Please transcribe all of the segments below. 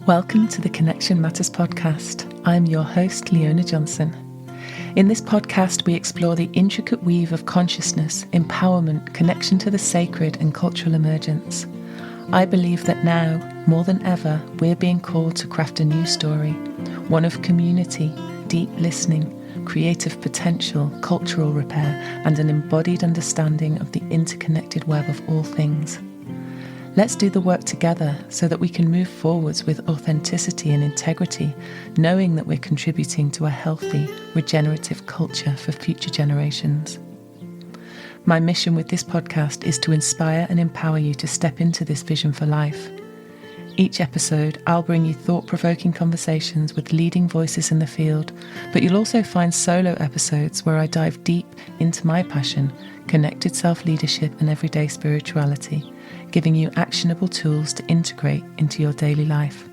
Welcome to the Connection Matters podcast. I'm your host, Leona Johnson. In this podcast, we explore the intricate weave of consciousness, empowerment, connection to the sacred, and cultural emergence. I believe that now, more than ever, we're being called to craft a new story, one of community, deep listening, creative potential, cultural repair, and an embodied understanding of the interconnected web of all things. Let's do the work together so that we can move forwards with authenticity and integrity, knowing that we're contributing to a healthy, regenerative culture for future generations. My mission with this podcast is to inspire and empower you to step into this vision for life. Each episode, I'll bring you thought-provoking conversations with leading voices in the field, but you'll also find solo episodes where I dive deep into my passion, connected self-leadership and everyday spirituality, giving you actionable tools to integrate into your daily life.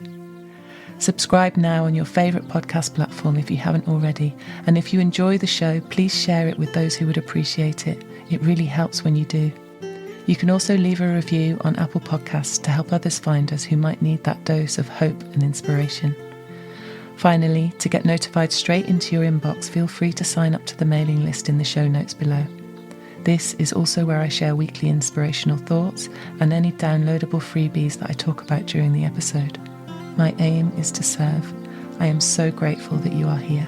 Subscribe now on your favourite podcast platform if you haven't already, and if you enjoy the show, please share it with those who would appreciate it. It really helps when you do. You can also leave a review on Apple Podcasts to help others find us who might need that dose of hope and inspiration. Finally, to get notified straight into your inbox, feel free to sign up to the mailing list in the show notes below. This is also where I share weekly inspirational thoughts and any downloadable freebies that I talk about during the episode. My aim is to serve. I am so grateful that you are here.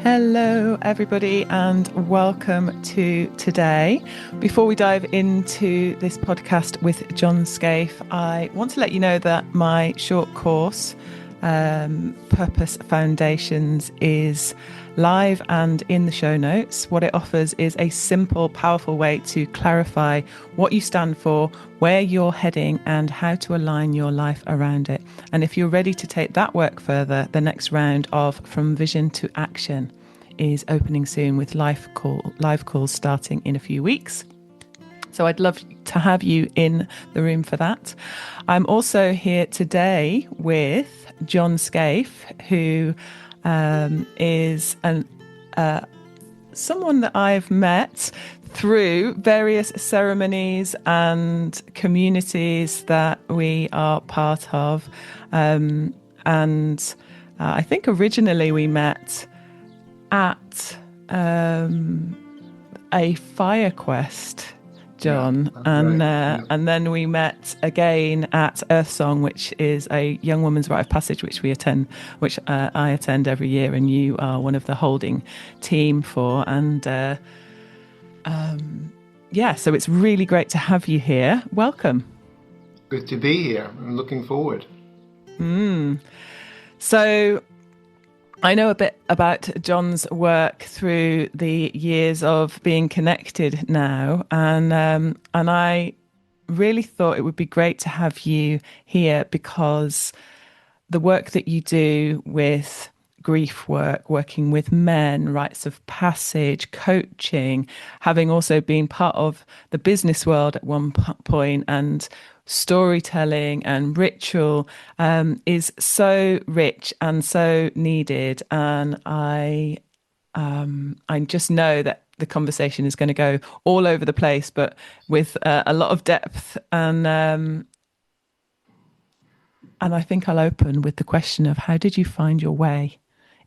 Hello, everybody, and welcome to today. Before we dive into this podcast with John Scaife, I want to let you know that my short course, Purpose Foundations, is live and in the show notes. What it offers is a simple, powerful way to clarify what you stand for, where you're heading, and how to align your life around it. And if you're ready to take that work further, the next round of From Vision to Action is opening soon with live calls starting in a few weeks. So I'd love to have you in the room for that. I'm also here today with John Scaife, who is someone that I've met through various ceremonies and communities that we are part of. I think originally we met at a fire quest, John, yeah, and then we met again at Earth Song, which is a young woman's rite of passage, which I attend every year, and you are one of the holding team for. And so it's really great to have you here. Welcome. Good to be here. I'm looking forward. So I know a bit about John's work through the years of being connected now, and I really thought it would be great to have you here because the work that you do with grief work, working with men, rites of passage, coaching, having also been part of the business world at one point, and storytelling and ritual is so rich and so needed. And I just know that the conversation is going to go all over the place, but with a lot of depth. And I think I'll open with the question of, how did you find your way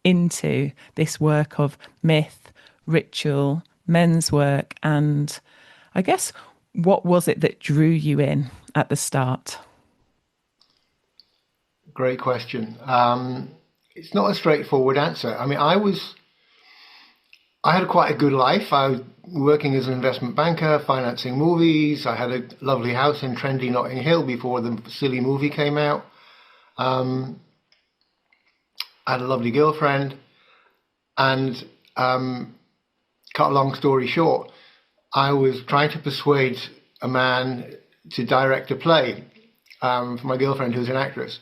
into this work of myth, ritual, men's work, and I guess what was it that drew you in at the start? Great question. It's not a straightforward answer. I mean, I had quite a good life. I was working as an investment banker, financing movies. I had a lovely house in trendy Notting Hill before the silly movie came out. I had a lovely girlfriend, and cut a long story short, I was trying to persuade a man to direct a play for my girlfriend, who's an actress.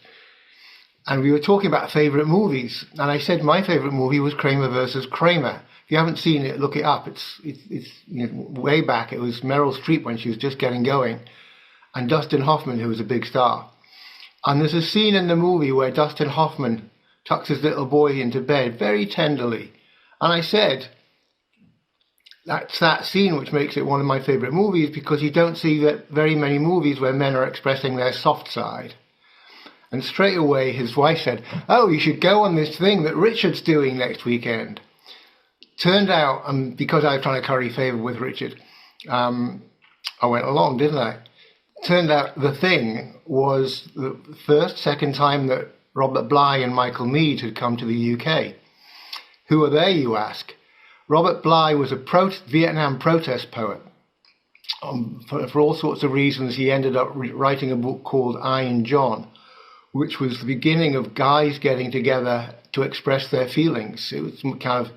And we were talking about favourite movies. And I said my favourite movie was Kramer versus Kramer. If you haven't seen it, look it up. It's way back. It was Meryl Streep when she was just getting going, and Dustin Hoffman, who was a big star. And there's a scene in the movie where Dustin Hoffman tucks his little boy into bed very tenderly. And I said, that's that scene which makes it one of my favourite movies, because you don't see that very many movies where men are expressing their soft side. And straight away his wife said, "Oh, you should go on this thing that Richard's doing next weekend." Turned out, because I was trying to curry favour with Richard, I went along, didn't I? Turned out the thing was the second time that Robert Bly and Michael Mead had come to the UK. Who are they, you ask? Robert Bly was a Vietnam protest poet. For all sorts of reasons, he ended up writing a book called I and John, which was the beginning of guys getting together to express their feelings. It was kind of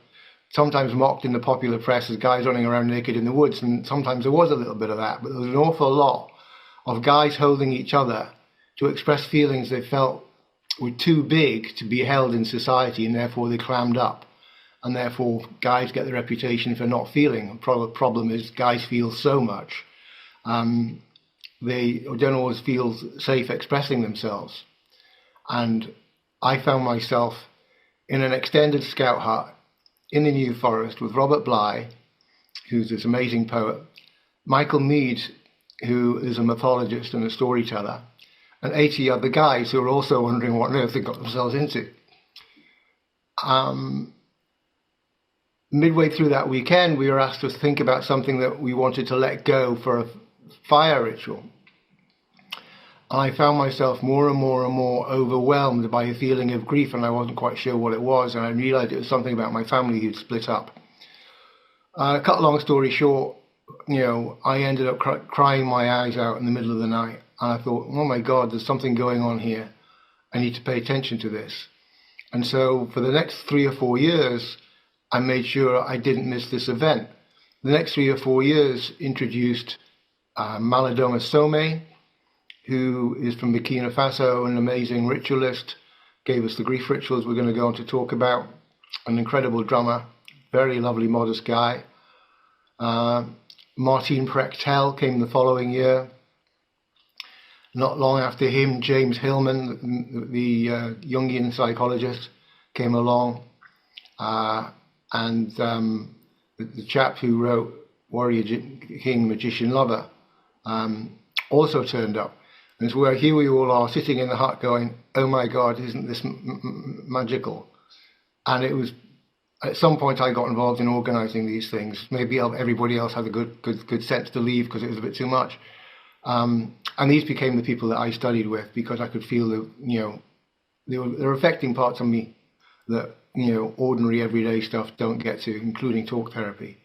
sometimes mocked in the popular press as guys running around naked in the woods, and sometimes there was a little bit of that, but there was an awful lot of guys holding each other to express feelings they felt were too big to be held in society, and therefore they clammed up. And therefore, guys get the reputation for not feeling. The problem is guys feel so much. They don't always feel safe expressing themselves. And I found myself in an extended scout hut in the New Forest with Robert Bly, who's this amazing poet, Michael Mead, who is a mythologist and a storyteller, and 80 other guys who are also wondering what on earth they got themselves into. Midway through that weekend, we were asked to think about something that we wanted to let go for a fire ritual. I found myself more and more and more overwhelmed by a feeling of grief, and I wasn't quite sure what it was, and I realized it was something about my family who'd split up. Cut a long story short, I ended up crying my eyes out in the middle of the night, and I thought, oh my God, there's something going on here. I need to pay attention to this. And so for the next 3 or 4 years, I made sure I didn't miss this event. The next 3 or 4 years introduced Malodoma Some, who is from Burkina Faso, an amazing ritualist, gave us the grief rituals we're going to go on to talk about, an incredible drummer, very lovely, modest guy. Martin Prechtel came the following year. Not long after him, James Hillman, the Jungian psychologist, came along. And the chap who wrote Warrior King, Magician Lover also turned up. And so here we all are sitting in the hut going, oh my God, isn't this magical? And it was, at some point I got involved in organising these things. Maybe everybody else had a good sense to leave because it was a bit too much. And these became the people that I studied with, because I could feel that, they were affecting parts of me that, ordinary everyday stuff don't get to, including talk therapy.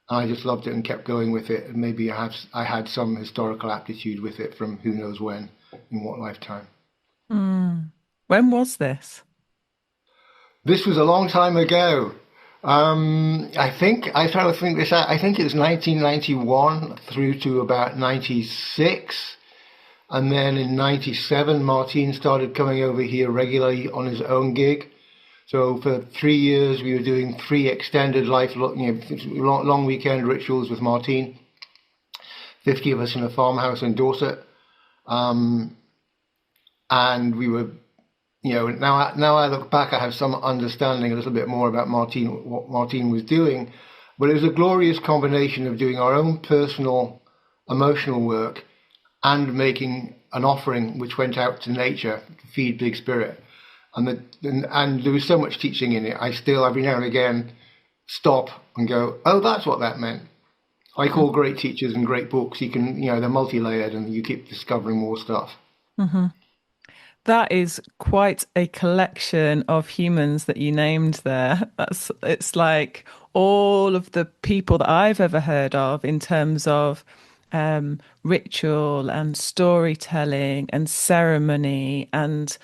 And I just loved it and kept going with it. And maybe I had some historical aptitude with it from who knows when, in what lifetime. When was this? This was a long time ago. I think it was 1991 through to about 96. And then in 97, Martin started coming over here regularly on his own gig. So for 3 years, we were doing 3 extended long weekend rituals with Martin. 50 of us in a farmhouse in Dorset. And we were, now I look back, I have some understanding a little bit more about Martin, what Martin was doing. But it was a glorious combination of doing our own personal emotional work and making an offering which went out to nature to feed Big Spirit. And there was so much teaching in it. I still, every now and again, stop and go, oh, that's what that meant. Like all great teachers and great books, you can, they're multi-layered and you keep discovering more stuff. Mm-hmm. That is quite a collection of humans that you named there. It's like all of the people that I've ever heard of in terms of ritual and storytelling and ceremony and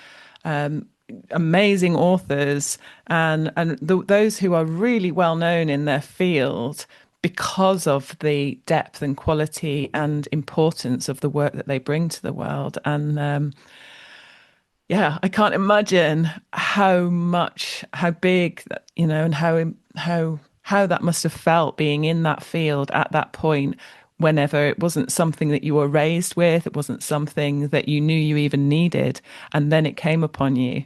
amazing authors and those who are really well known in their field because of the depth and quality and importance of the work that they bring to the world. And I can't imagine how big, and how that must have felt being in that field at that point, whenever it wasn't something that you were raised with, it wasn't something that you knew you even needed, and then it came upon you.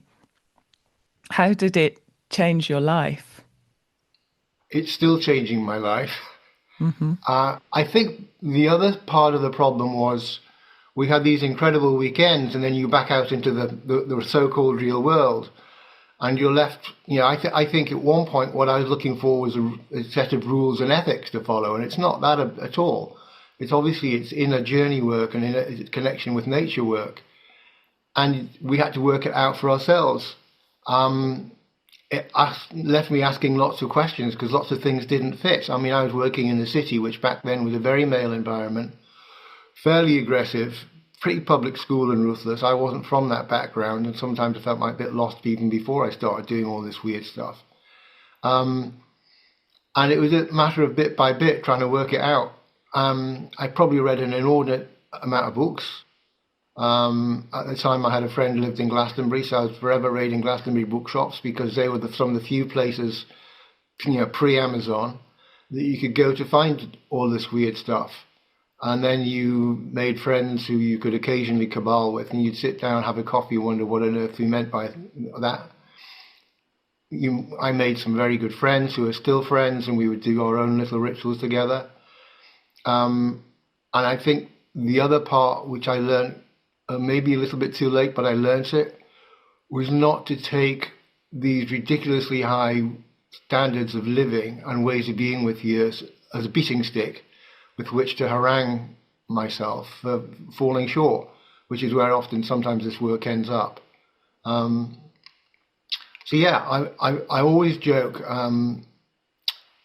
How did it change your life? It's still changing my life. I think the other part of the problem was we had these incredible weekends, and then you back out into the so-called real world, and you're left. I think at one point what I was looking for was a set of rules and ethics to follow, and it's not that at all. It's inner journey work and in a connection with nature work, and we had to work it out for ourselves. It left me asking lots of questions because lots of things didn't fit. I mean, I was working in the city, which back then was a very male environment, fairly aggressive, pretty public school and ruthless. I wasn't from that background, and sometimes I felt a bit lost even before I started doing all this weird stuff. And it was a matter of bit by bit trying to work it out. I probably read an inordinate amount of books. At the time, I had a friend who lived in Glastonbury, so I was forever raiding Glastonbury bookshops because they were some of the few places, pre-Amazon, that you could go to find all this weird stuff. And then you made friends who you could occasionally cabal with, and you'd sit down, have a coffee, and wonder what on earth we meant by that. I made some very good friends who are still friends, and we would do our own little rituals together. And I think the other part, which I learned maybe a little bit too late, but I learned it, was not to take these ridiculously high standards of living and ways of being with you as a beating stick with which to harangue myself for falling short, which is where often sometimes this work ends up. I always joke.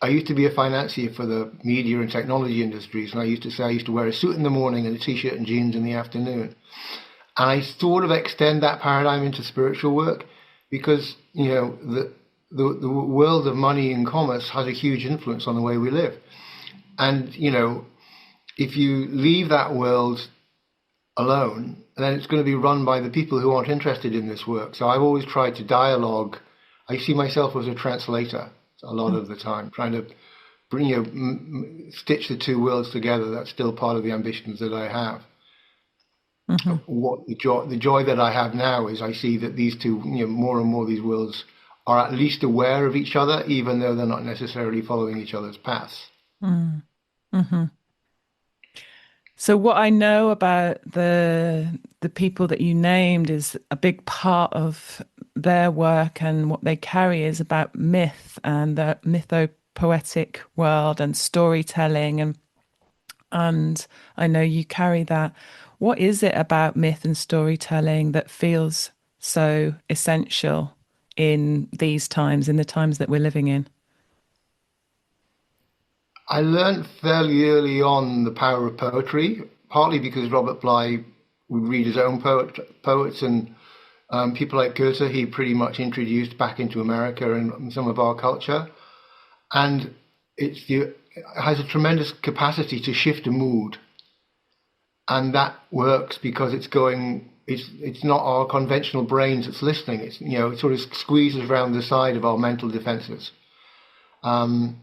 I used to be a financier for the media and technology industries, and I used to say I used to wear a suit in the morning and a t-shirt and jeans in the afternoon. And I sort of extend that paradigm into spiritual work because, the world of money and commerce has a huge influence on the way we live. And, if you leave that world alone, then it's going to be run by the people who aren't interested in this work. So I've always tried to dialogue. I see myself as a translator a lot of the time, trying to stitch the two worlds together. That's still part of the ambitions that I have. Mm-hmm. What the joy that I have now is I see that these two, more and more these worlds are at least aware of each other, even though they're not necessarily following each other's paths. Mm-hmm. So what I know about the people that you named is a big part of their work and what they carry is about myth and the mythopoetic world and storytelling, and I know you carry that. What is it about myth and storytelling that feels so essential in these times, in the times that we're living in? I learned fairly early on the power of poetry, partly because Robert Bly would read his own poets and people like Goethe he pretty much introduced back into America and some of our culture. And it has a tremendous capacity to shift a mood. And that works because it's not our conventional brains that's listening. It sort of squeezes around the side of our mental defenses. And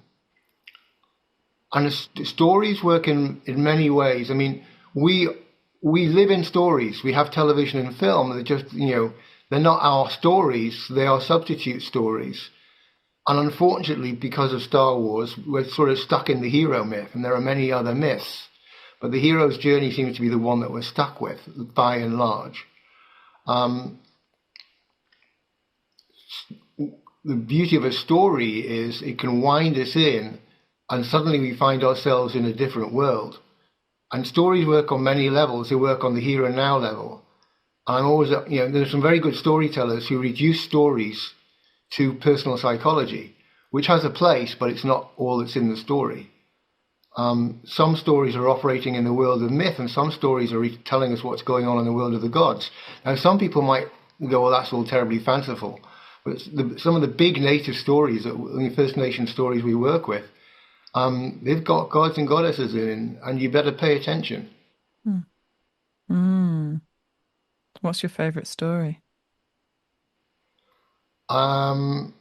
stories work in many ways. I mean, we live in stories. We have television and film. They're just, they're not our stories. They are substitute stories. And unfortunately, because of Star Wars, we're sort of stuck in the hero myth. And there are many other myths. But the hero's journey seems to be the one that we're stuck with, by and large. The beauty of a story is it can wind us in, and suddenly we find ourselves in a different world. And stories work on many levels. They work on the here and now level. And I'm always, there's some very good storytellers who reduce stories to personal psychology, which has a place, but it's not all that's in the story. Some stories are operating in the world of myth, and some stories are telling us what's going on in the world of the gods. Now, some people might go, well, that's all terribly fanciful. But some of the big native stories, the First Nation stories we work with, they've got gods and goddesses in, and you better pay attention. What's your favorite story? My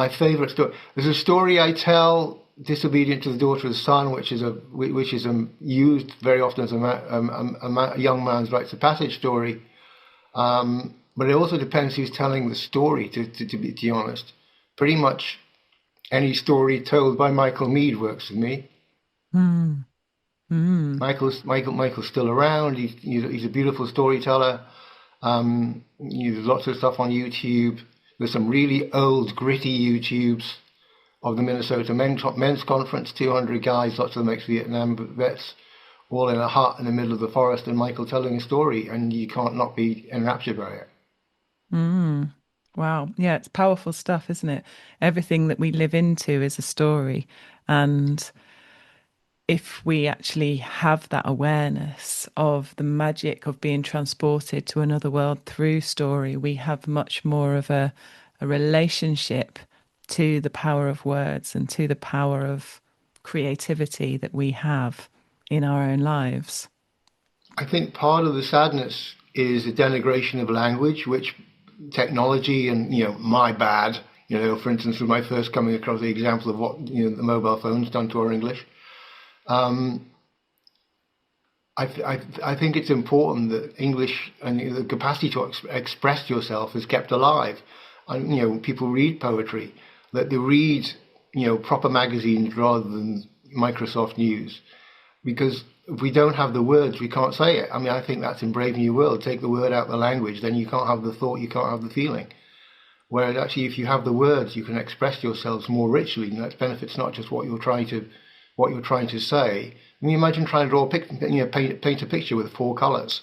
favorite story. There's a story I tell, "Disobedient to the Daughter of the Sun," which is used very often as a young man's rites of passage story. But it also depends who's telling the story. To be honest, pretty much Any story told by Michael Mead works with me. Mm. Mm. Michael's still around. He's a beautiful storyteller. There's lots of stuff on YouTube. There's some really old, gritty YouTubes of the Minnesota Men's Conference, 200 guys, lots of them ex-Vietnam vets, all in a hut in the middle of the forest, and Michael telling a story, and you can't not be enraptured by it. Mm. Wow. Yeah, it's powerful stuff, isn't it? Everything that we live into is a story. And if we actually have that awareness of the magic of being transported to another world through story, we have much more of a relationship to the power of words and to the power of creativity that we have in our own lives. I think part of the sadness is the denigration of language, which technology and, my bad, for instance, with my first coming across the example of what, the mobile phone's done to our English. I think it's important that English and the capacity to express yourself is kept alive. And, people read poetry, that they read, proper magazines rather than Microsoft News, because if we don't have the words, we can't say it. I mean, I think that's in Brave New World. Take the word out of the language, then you can't have the thought, you can't have the feeling. Whereas actually, if you have the words, you can express yourselves more richly, and that benefits not just what you're trying to say. I mean, imagine trying to draw a paint a picture with 4 colors.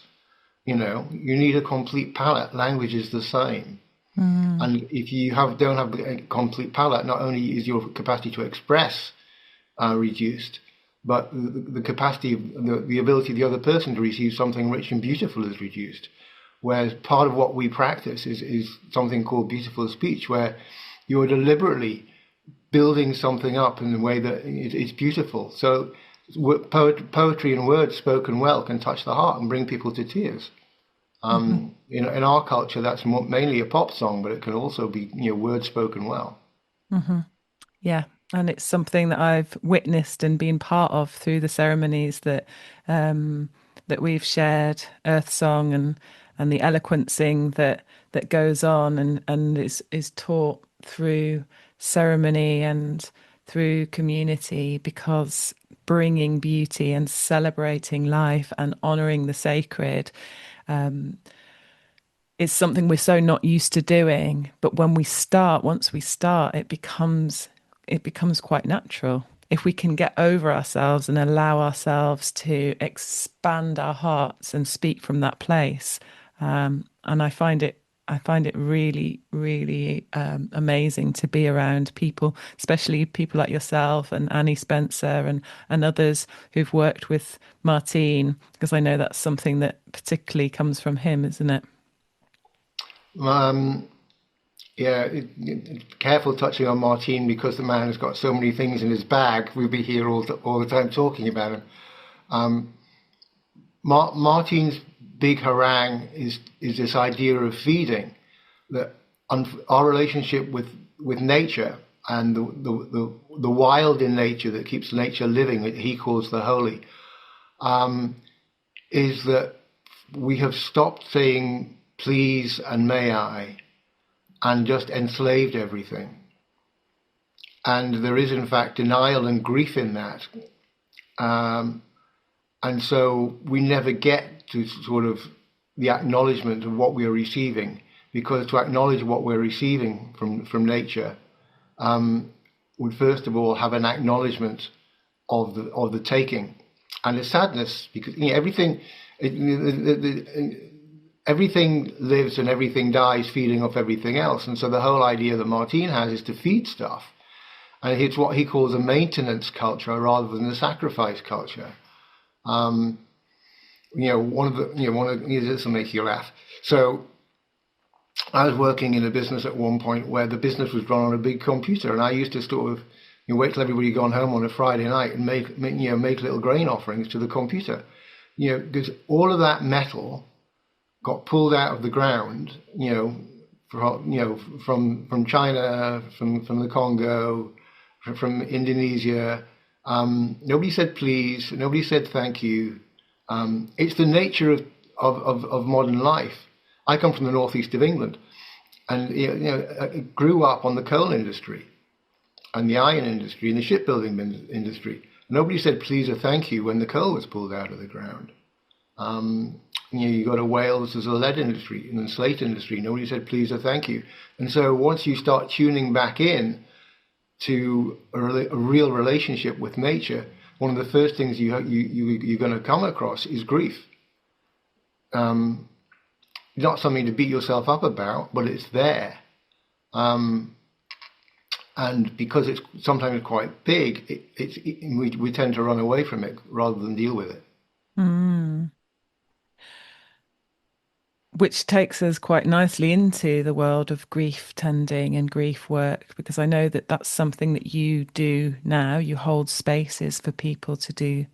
You need a complete palette. Language is the same. Mm. And if you don't have a complete palette, not only is your capacity to express reduced, but the capacity, the ability of the other person to receive something rich and beautiful is reduced. Whereas part of what we practice is something called beautiful speech, where you're deliberately building something up in a way that it's beautiful. So poetry and words spoken well can touch the heart and bring people to tears. In our culture, that's mainly a pop song, but it can also be words spoken well. Mm-hmm. Yeah, and it's something that I've witnessed and been part of through the ceremonies that that we've shared, Earth Song and the eloquencing that goes on and is taught through ceremony and through community, because bringing beauty and celebrating life and honoring the sacred is something we're so not used to doing. But once we start, it becomes quite natural. If we can get over ourselves and allow ourselves to expand our hearts and speak from that place, and I find it really, really amazing to be around people, especially people like yourself and Annie Spencer and others who've worked with Martin, because I know that's something that particularly comes from him, isn't it? Yeah, careful touching on Martin, because the man has got so many things in his bag. We'll be here all the time talking about him. Martin's big harangue is this idea of feeding, that our relationship with nature and the wild in nature that keeps nature living, that he calls the holy, is that we have stopped saying please and may I, and just enslaved everything. And there is, in fact, denial and grief in that. And so we never get to sort of the acknowledgement of what we are receiving, because to acknowledge what we're receiving from nature would first of all have an acknowledgement of the taking and the sadness, because everything lives and everything dies, feeding off everything else. And so the whole idea that Martin has is to feed stuff. And it's what he calls a maintenance culture rather than a sacrifice culture. This will make you laugh. So I was working in a business at one point where the business was run on a big computer, and I used to sort of wait till everybody had gone home on a Friday night and make little grain offerings to the computer. Because all of that metal got pulled out of the ground, from China, from the Congo, from Indonesia. Nobody said please. Nobody said thank you. It's the nature of modern life. I come from the northeast of England, and I grew up on the coal industry, and the iron industry and the shipbuilding industry. Nobody said please or thank you when the coal was pulled out of the ground. You go to Wales, there's a lead industry and the slate industry. Nobody said please or thank you. And so once you start tuning back in to a real relationship with nature, one of the first things you're going to come across is grief. Not something to beat yourself up about, but it's there. And because it's sometimes quite big, we tend to run away from it rather than deal with it. Mm. Which takes us quite nicely into the world of grief tending and grief work, because I know that that's something that you do now. You hold spaces for people to do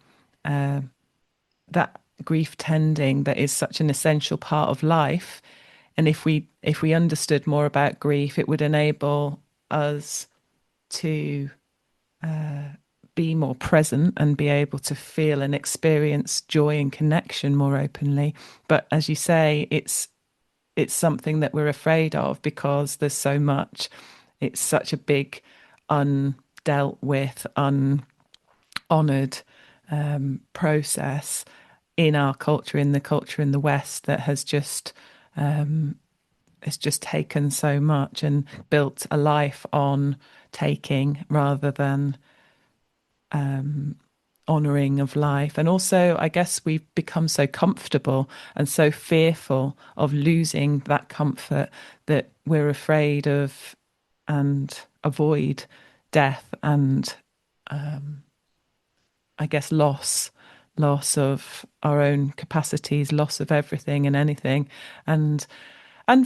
that grief tending that is such an essential part of life. And if we understood more about grief, it would enable us to be more present and be able to feel and experience joy and connection more openly. But as you say, it's something that we're afraid of because there's so much. It's such a big, undealt with, unhonoured process in our culture, in the culture in the West, that has just it's just taken so much and built a life on taking rather than honouring of life. And also, I guess we've become so comfortable and so fearful of losing that comfort that we're afraid of and avoid death and I guess loss of our own capacities, loss of everything and anything, and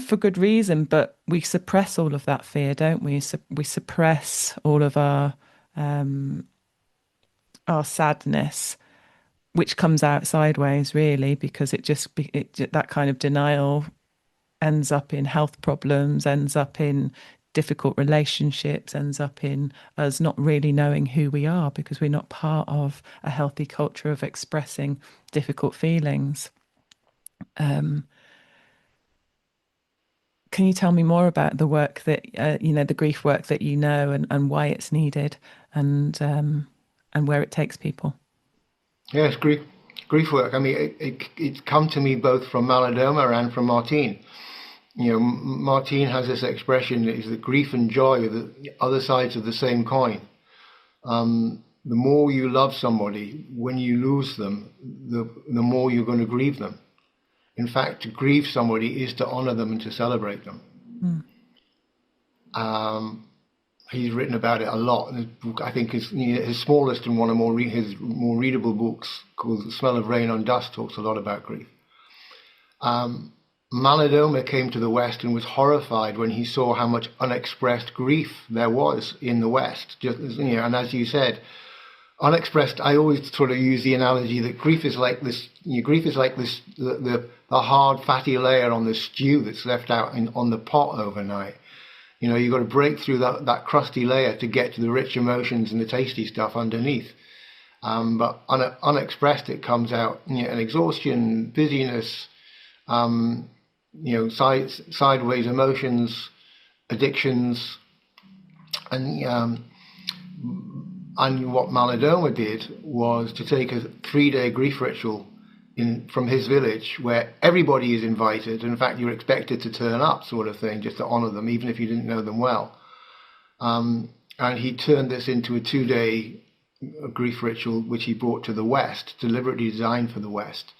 for good reason. But we suppress all of that fear, don't we? We suppress all of our sadness, which comes out sideways, really, because that kind of denial ends up in health problems, ends up in difficult relationships, ends up in us not really knowing who we are because we're not part of a healthy culture of expressing difficult feelings. Can you tell me more about the work that the grief work that you know, and why it's needed, and where it takes people? Yes, grief work. I mean, it's come to me both from Malodoma and from Martin. Martin has this expression: is that grief and joy are the other sides of the same coin. The more you love somebody, when you lose them, the more you're going to grieve them. In fact, to grieve somebody is to honor them and to celebrate them. He's written about it a lot. I think his smallest and one of his more readable books, called The Smell of Rain on Dust, talks a lot about grief. Malodoma came to the West and was horrified when he saw how much unexpressed grief there was in the West. And as you said, unexpressed. I always sort of use the analogy that grief is like this. Grief is like this, the hard, fatty layer on the stew that's left out on the pot overnight. You've got to break through that crusty layer to get to the rich emotions and the tasty stuff underneath. But unexpressed, it comes out an exhaustion, busyness, sideways emotions, addictions, and what Malodoma did was to take a 3-day grief ritual from his village, where everybody is invited. In fact, you're expected to turn up, sort of thing, just to honor them, even if you didn't know them well. And he turned this into a 2-day grief ritual, which he brought to the West, deliberately designed for the West.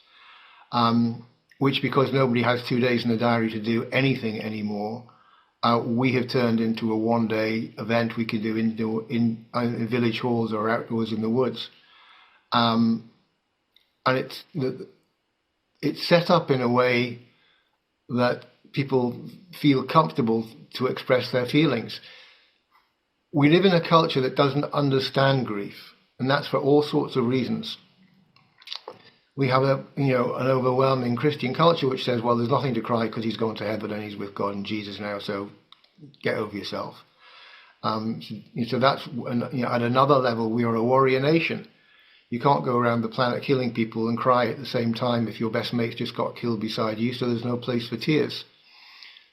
Which, because nobody has 2 days in the diary to do anything anymore, we have turned into a 1-day event we could do in village halls or outdoors in the woods. And it's set up in a way that people feel comfortable to express their feelings. We live in a culture that doesn't understand grief, and that's for all sorts of reasons. We have an overwhelming Christian culture which says, well, there's nothing to cry because he's gone to heaven and he's with God and Jesus now, so get over yourself. So that's, at another level, we are a warrior nation. You can't go around the planet killing people and cry at the same time if your best mate's just got killed beside you, so there's no place for tears.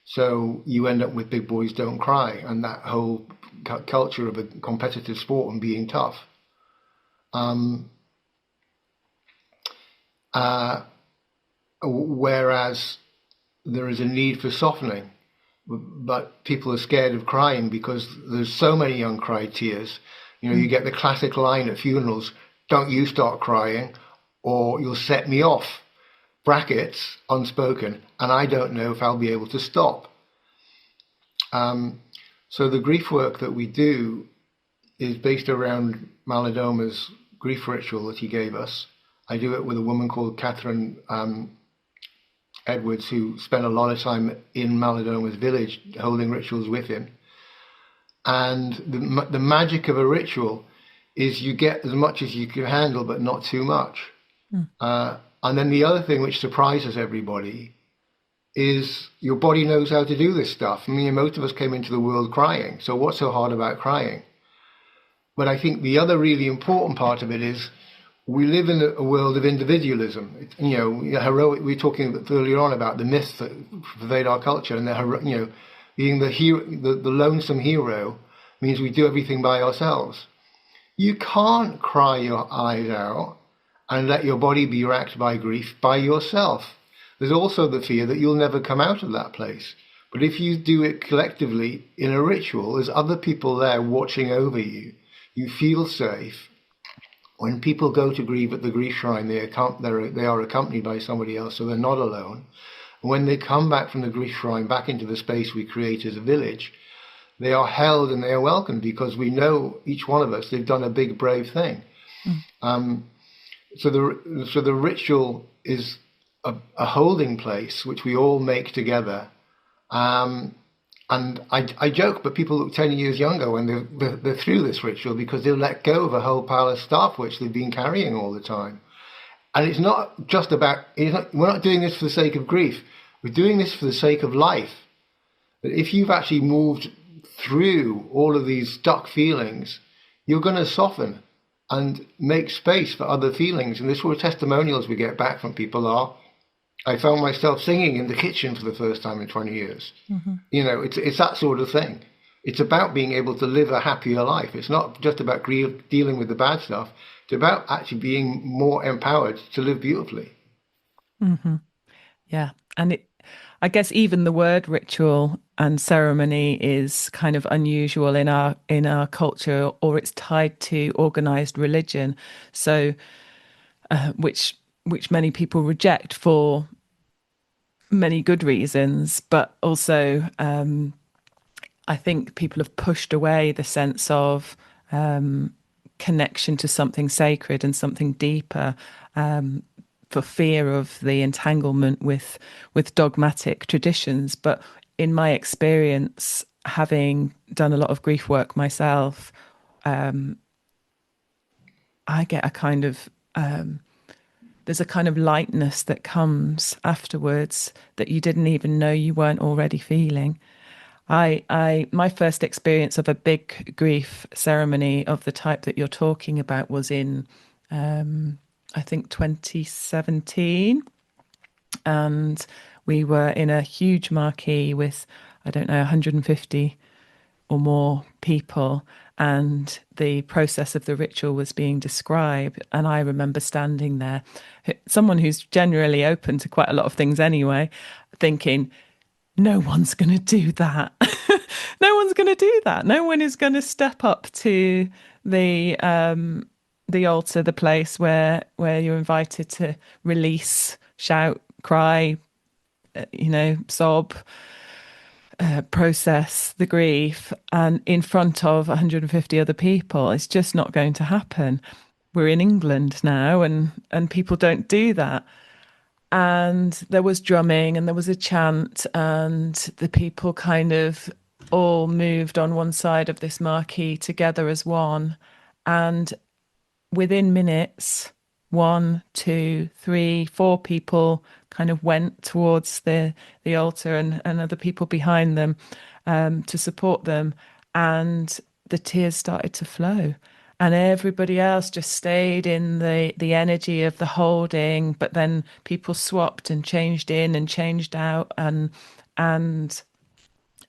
So you end up with big boys don't cry, and that whole culture of a competitive sport and being tough. Whereas there is a need for softening, but people are scared of crying because there's so many uncried tears. You get the classic line at funerals, "Don't you start crying or you'll set me off," brackets, unspoken, and I don't know if I'll be able to stop. So the grief work that we do is based around Malodoma's grief ritual that he gave us. I do it with a woman called Catherine Edwards, who spent a lot of time in Malodoma's village holding rituals with him. And the magic of a ritual is you get as much as you can handle, but not too much. And then the other thing which surprises everybody is your body knows how to do this stuff. I mean, most of us came into the world crying, so what's so hard about crying? But I think the other really important part of it is we live in a world of individualism. Heroic. We were talking earlier on about the myths that pervade our culture, and being the hero, the lonesome hero, means we do everything by ourselves. You can't cry your eyes out and let your body be racked by grief by yourself. There's also the fear that you'll never come out of that place. But if you do it collectively in a ritual, there's other people there watching over you. You feel safe. When people go to grieve at the grief shrine, they are accompanied by somebody else, so they're not alone. And when they come back from the grief shrine, back into the space we create as a village, they are held and they are welcomed because we know, each one of us, they've done a big, brave thing. So the ritual is a holding place which we all make together. And I joke, but people look 10 years younger when they're through this ritual because they've let go of a whole pile of stuff which they've been carrying all the time. And it's not just about, we're not doing this for the sake of grief. We're doing this for the sake of life. But if you've actually moved through all of these stuck feelings, you're going to soften and make space for other feelings. And the sort of testimonials we get back from people are, I found myself singing in the kitchen for the first time in 20 years. It's that sort of thing. It's about being able to live a happier life. It's not just about dealing with the bad stuff. It's about actually being more empowered to live beautifully. Yeah. And I guess even the word ritual and ceremony is kind of unusual in our culture, or it's tied to organized religion. So, which many people reject for many good reasons, but also I think people have pushed away the sense of connection to something sacred and something deeper for fear of the entanglement with dogmatic traditions. But in my experience, having done a lot of grief work myself, I get a kind of there's a kind of lightness that comes afterwards that you didn't even know you weren't already feeling. My first experience of a big grief ceremony of the type that you're talking about was in I think 2017, and we were in a huge marquee with, I don't know, 150 or more people, and the process of the ritual was being described. And I remember standing there, someone who's generally open to quite a lot of things anyway, thinking, no one's going to do that. No one's going to do that. No one is going to step up to the altar, the place where you're invited to release, shout, cry, sob, process the grief, and in front of 150 other people. It's just not going to happen. We're in England now, and people don't do that. And there was drumming and there was a chant, and the people kind of all moved on one side of this marquee together as one. And within minutes, 1, 2, 3, 4 people kind of went towards the altar, and other people behind them to support them. And the tears started to flow. And everybody else just stayed in the energy of the holding, but then people swapped and changed in and changed out. And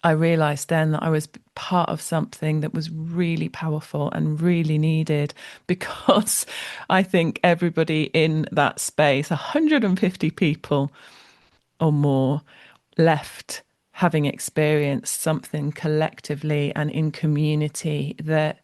I realized then that I was part of something that was really powerful and really needed, because I think everybody in that space, 150 people or more, left having experienced something collectively and in community that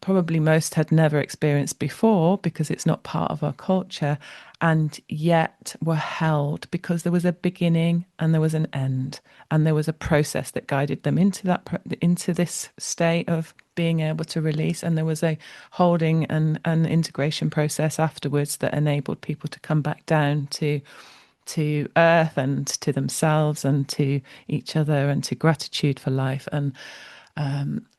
probably most had never experienced before, because it's not part of our culture, and yet were held because there was a beginning and there was an end, and there was a process that guided them into this state of being able to release, and there was a holding and an integration process afterwards that enabled people to come back down to earth and to themselves and to each other and to gratitude for life.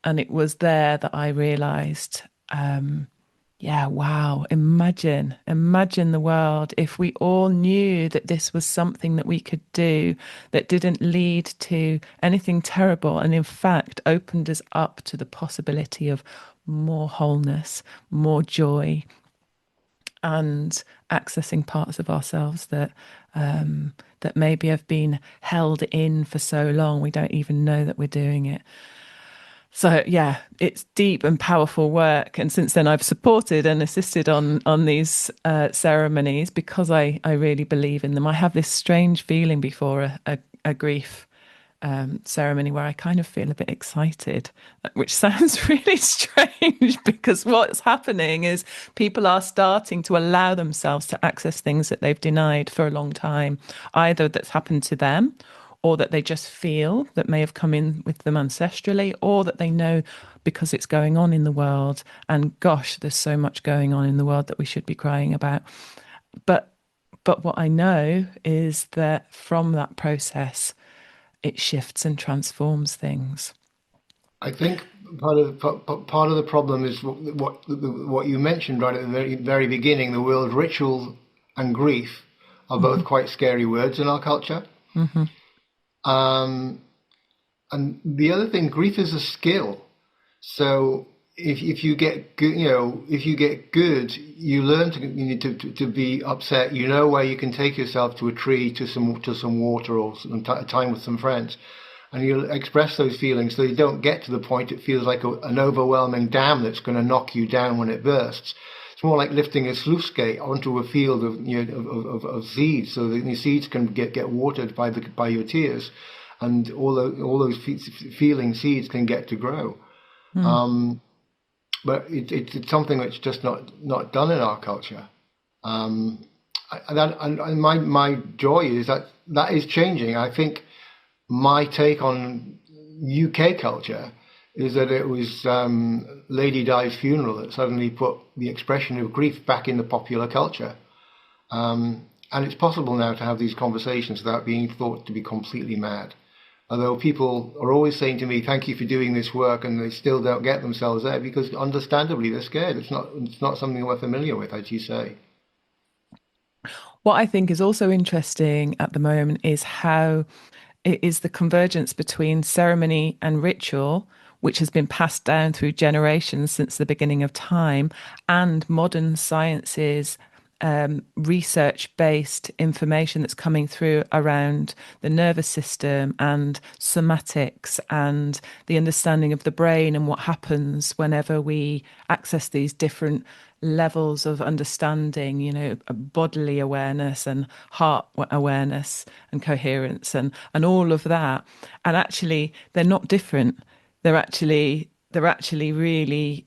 And it was there that I realized, yeah, wow, imagine the world if we all knew that this was something that we could do, that didn't lead to anything terrible, and in fact opened us up to the possibility of more wholeness, more joy, and accessing parts of ourselves that maybe have been held in for so long we don't even know that we're doing it. So yeah, it's deep and powerful work. And since then, I've supported and assisted on these ceremonies because I really believe in them. I have this strange feeling before a grief ceremony where I kind of feel a bit excited, which sounds really strange, because what's happening is people are starting to allow themselves to access things that they've denied for a long time, either that's happened to them, or that they just feel that may have come in with them ancestrally, or that they know because it's going on in the world. And gosh, there's so much going on in the world that we should be crying about. But what I know is that from that process, it shifts and transforms things. I think part of the problem is what you mentioned right at the very beginning. The word ritual and grief are both quite scary words in our culture. Mm-hmm. And the other thing, grief is a skill. So if you get good, if you get good, you learn to be upset. You know where you can take yourself to a tree, to some water, or some time with some friends, and you'll express those feelings so you don't get to the point it feels like an overwhelming dam that's going to knock you down when it bursts. It's more like lifting a sluice gate onto a field of seeds, so that the seeds can get watered by your tears, and all those feeling seeds can get to grow. But it's something that's just not done in our culture. And my joy is that is changing. I think my take on UK culture is that it was Lady Di's funeral that suddenly put the expression of grief back in the popular culture. And it's possible now to have these conversations without being thought to be completely mad. Although people are always saying to me, thank you for doing this work, and they still don't get themselves there because understandably they're scared. It's not something we're familiar with, as you say. What I think is also interesting at the moment is how it is the convergence between ceremony and ritual, which has been passed down through generations since the beginning of time, and modern sciences, research-based information that's coming through around the nervous system and somatics and the understanding of the brain and what happens whenever we access these different levels of understanding, bodily awareness and heart awareness and coherence and all of that. And actually, they're not different. They're actually really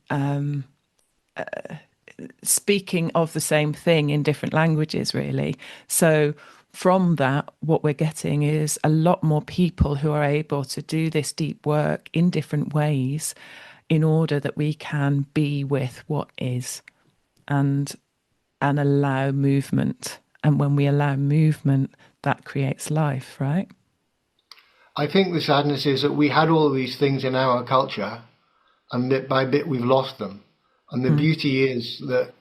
speaking of the same thing in different languages, really. So from that, what we're getting is a lot more people who are able to do this deep work in different ways in order that we can be with what is and allow movement. And when we allow movement, that creates life, right? I think the sadness is that we had all of these things in our culture, and bit by bit we've lost them. And the beauty is that,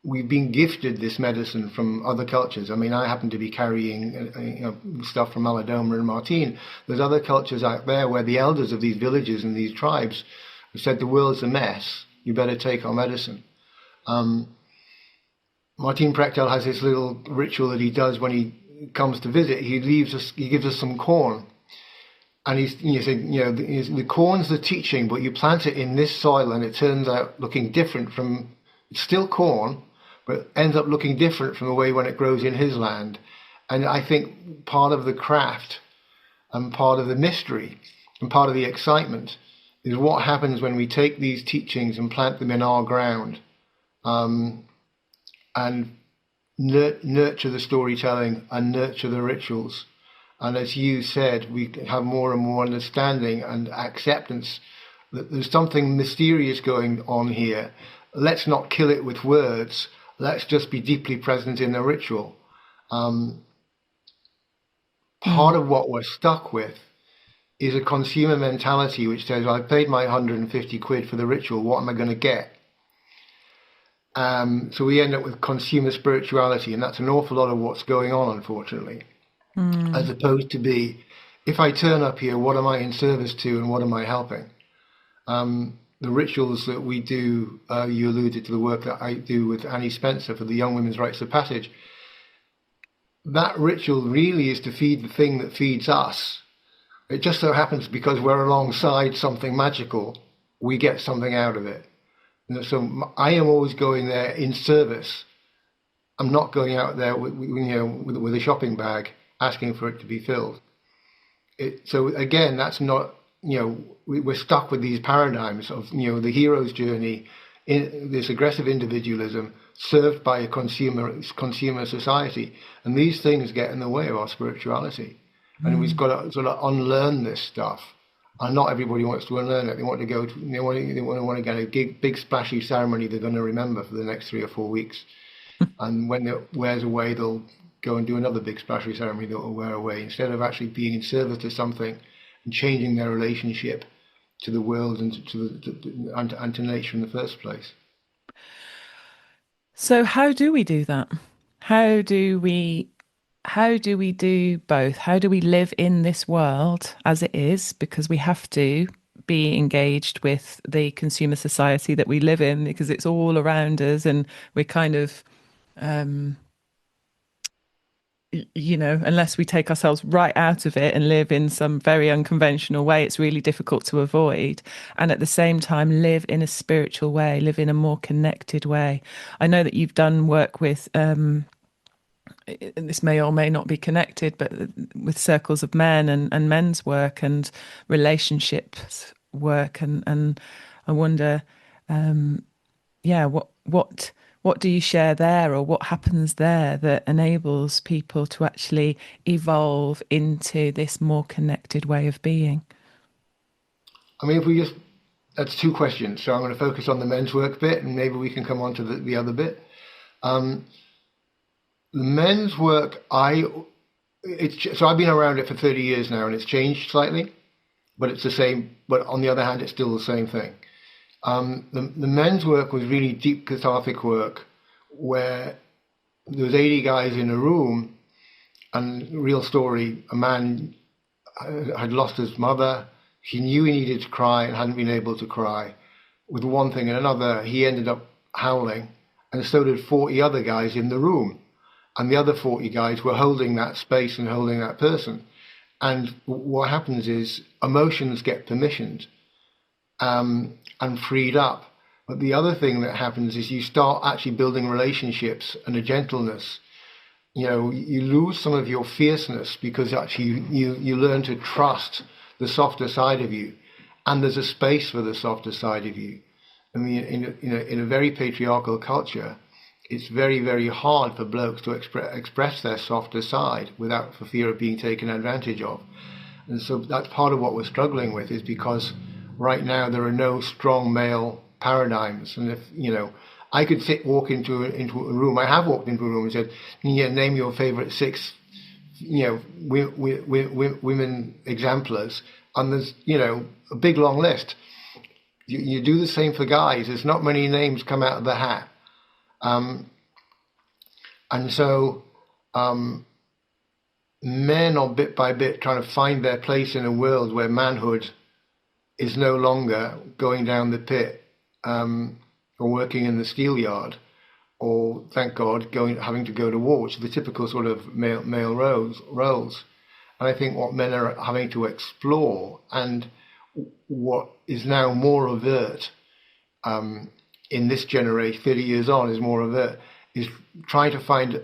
we've been gifted this medicine from other cultures. I mean, I happen to be carrying stuff from Malodoma and Martin. There's other cultures out there where the elders of these villages and these tribes have said the world's a mess. You better take our medicine. Martin Prechtel has this little ritual that he does when he comes to visit. He gives us some corn. And you say, the corn's the teaching, but you plant it in this soil and it turns out looking different from, it's still corn, but ends up looking different from the way when it grows in his land. And I think part of the craft and part of the mystery and part of the excitement is what happens when we take these teachings and plant them in our ground, and nurture the storytelling and nurture the rituals. And as you said, we have more and more understanding and acceptance that there's something mysterious going on here. Let's not kill it with words. Let's just be deeply present in the ritual. Part of what we're stuck with is a consumer mentality which says, well, I paid my 150 quid for the ritual, what am I going to get? So we end up with consumer spirituality, and that's an awful lot of what's going on, unfortunately. As opposed to be, if I turn up here, what am I in service to and what am I helping? The rituals that we do, you alluded to the work that I do with Annie Spencer for the Young Women's Rites of Passage. That ritual really is to feed the thing that feeds us. It just so happens because we're alongside something magical, we get something out of it. So I am always going there in service. I'm not going out there with a shopping bag asking for it to be filled. So again, that's not, we're stuck with these paradigms of, the hero's journey, in this aggressive individualism served by a consumer society. And these things get in the way of our spirituality. And we've got to sort of unlearn this stuff. And not everybody wants to unlearn it. They want to go to, they want to get a big splashy ceremony they're going to remember for the next 3 or 4 weeks. And when it wears away, they'll go and do another big splashy ceremony that will wear away, instead of actually being in service to something and changing their relationship to the world and to nature in the first place. So how do we do that? How do we do both? How do we live in this world as it is? Because we have to be engaged with the consumer society that we live in, because it's all around us, and we're kind of, unless we take ourselves right out of it and live in some very unconventional way, it's really difficult to avoid. And at the same time, live in a spiritual way, live in a more connected way. I know that you've done work with, this may or may not be connected, but with circles of men and men's work and relationships work. And I wonder, what do you share there, or what happens there that enables people to actually evolve into this more connected way of being? I mean, that's 2 questions. So I'm going to focus on the men's work bit, and maybe we can come on to the other bit. The men's work, so I've been around it for 30 years now, and it's changed slightly, but it's the same. But on the other hand, it's still the same thing. The men's work was really deep cathartic work, where there was 80 guys in a room, and real story, a man had lost his mother. He knew he needed to cry and hadn't been able to cry. With one thing and another, he ended up howling, and so did 40 other guys in the room. And the other 40 guys were holding that space and holding that person. And what happens is emotions get permissioned and freed up. But the other thing that happens is you start actually building relationships and a gentleness. You lose some of your fierceness, because actually you learn to trust the softer side of you. And there's a space for the softer side of you. I mean, in a very patriarchal culture, it's very, very hard for blokes to express their softer side for fear of being taken advantage of. And so that's part of what we're struggling with, is because right now there are no strong male paradigms. And if, I could walk into a room, I have walked into a room and said, name your favorite 6, women exemplars. And there's, a big long list. You do the same for guys. There's not many names come out of the hat. And so men are bit by bit trying to find their place in a world where manhood is no longer going down the pit, or working in the steelyard, or, thank God, having to go to war, which is the typical sort of male roles. And I think what men are having to explore, and what is now more overt in this generation, 30 years on, is more overt, is trying to find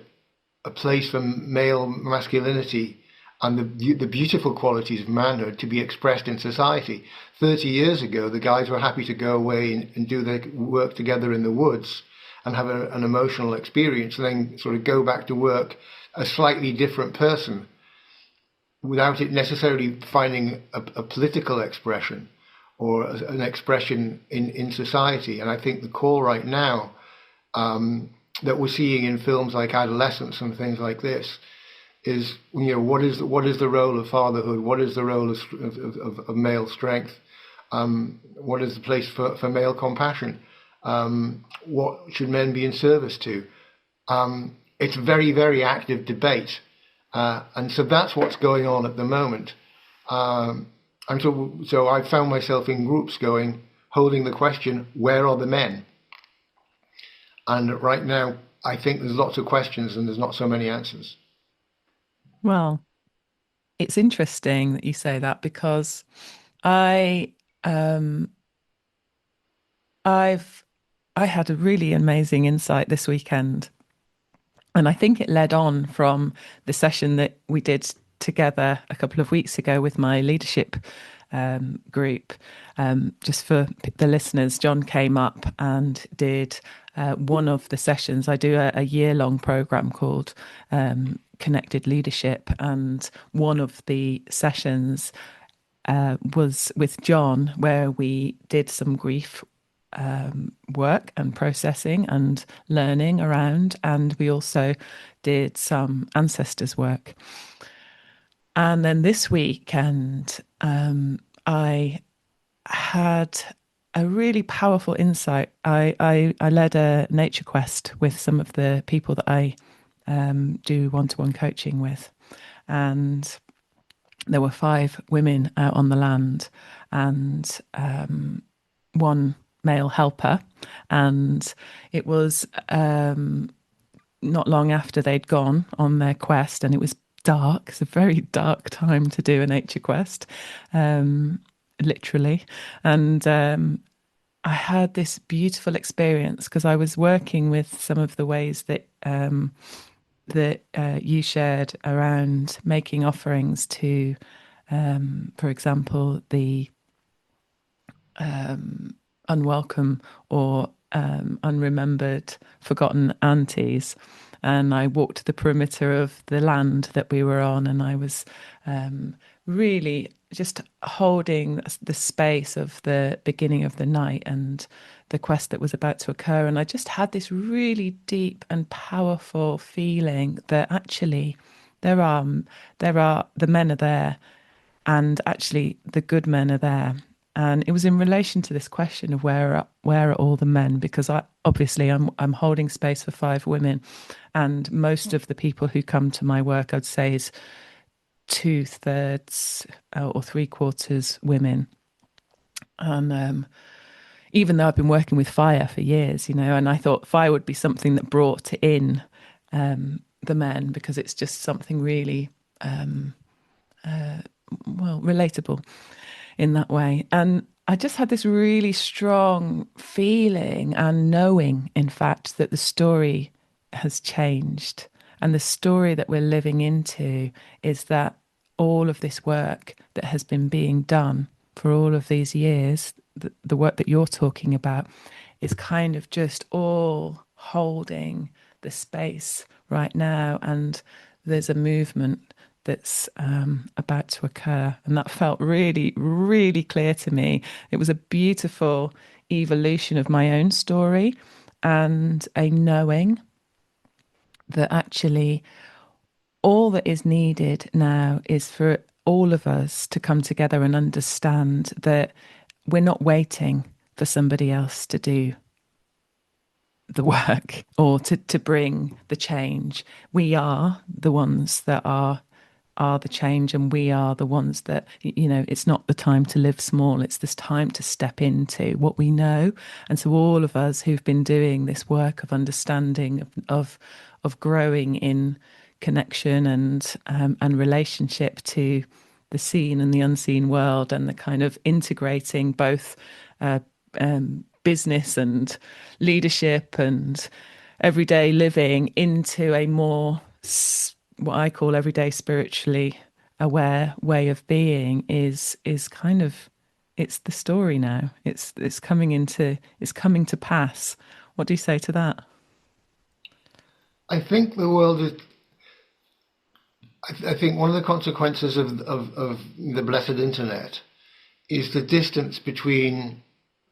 a place for male masculinity and the beautiful qualities of manhood to be expressed in society. 30 years ago, the guys were happy to go away and do their work together in the woods and have an emotional experience, and then sort of go back to work a slightly different person without it necessarily finding a political expression or an expression in society. And I think the call right now that we're seeing in films like Adolescence and things like this is, what is the role of fatherhood? What is the role of male strength? What is the place for male compassion? What should men be in service to? It's a very, very active debate. And so that's what's going on at the moment. And so I found myself in groups holding the question, where are the men? And right now, I think there's lots of questions and there's not so many answers. Well, it's interesting that you say that, because I had a really amazing insight this weekend, and I think it led on from the session that we did together a couple of weeks ago with my leadership group. Just for the listeners, John came up and did one of the sessions. I do a year-long program called Connected Leadership, and one of the sessions was with John, where we did some grief work and processing and learning around, and we also did some ancestors work. And then this weekend, I had a really powerful insight. I led a nature quest with some of the people that I do one-to-one coaching with, and there were 5 women out on the land and one male helper, and it was not long after they'd gone on their quest, and it was dark. It's a very dark time to do a nature quest, literally. And I had this beautiful experience because I was working with some of the ways that you shared around making offerings to, for example, the unwelcome or unremembered, forgotten aunties. And I walked the perimeter of the land that we were on, and I was really just holding the space of the beginning of the night and the quest that was about to occur. And I just had this really deep and powerful feeling that actually there are the men are there, and actually the good men are there. And it was in relation to this question of where are all the men, because I'm holding space for 5 women, and most of the people who come to my work, I'd say, is 2/3 or 3/4 women. And even though I've been working with fire for years, and I thought fire would be something that brought in the men, because it's just something really relatable in that way. And I just had this really strong feeling and knowing, in fact, that the story has changed. And the story that we're living into is that all of this work that has been being done for all of these years, the work that you're talking about, is kind of just all holding the space right now. And there's a movement that's about to occur. And that felt really, really clear to me. It was a beautiful evolution of my own story, and a knowing that actually all that is needed now is for all of us to come together and understand that we're not waiting for somebody else to do the work or to bring the change. We are the ones that are the change, and we are the ones that, it's not the time to live small, it's this time to step into what we know. And so all of us who've been doing this work of understanding, of growing in connection and relationship to the seen and the unseen world, and the kind of integrating both uh, business and leadership and everyday living into a more what I call everyday spiritually aware way of being is kind of, it's the story now. It's coming to pass. What do you say to that? I think the world is. I think one of the consequences of the blessed internet is the distance between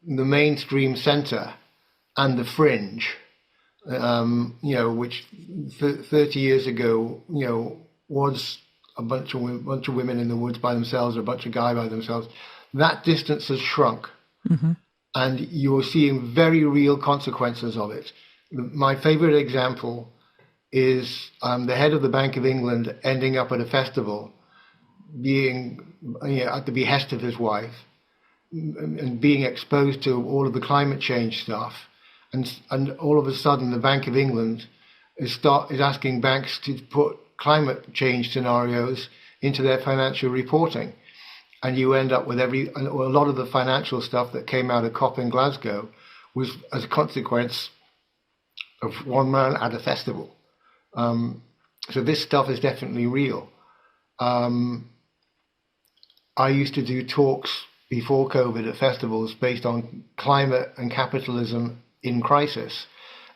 the mainstream center and the fringe. Which 30 years ago, was a bunch of women in the woods by themselves, or a bunch of guys by themselves. That distance has shrunk, and you're seeing very real consequences of it. My favorite example is the head of the Bank of England ending up at a festival, being at the behest of his wife, and being exposed to all of the climate change stuff. And all of a sudden, the Bank of England is asking banks to put climate change scenarios into their financial reporting, and you end up with a lot of the financial stuff that came out of COP in Glasgow was as a consequence of one man at a festival. So this stuff is definitely real. I used to do talks before COVID at festivals based on climate and capitalism in crisis,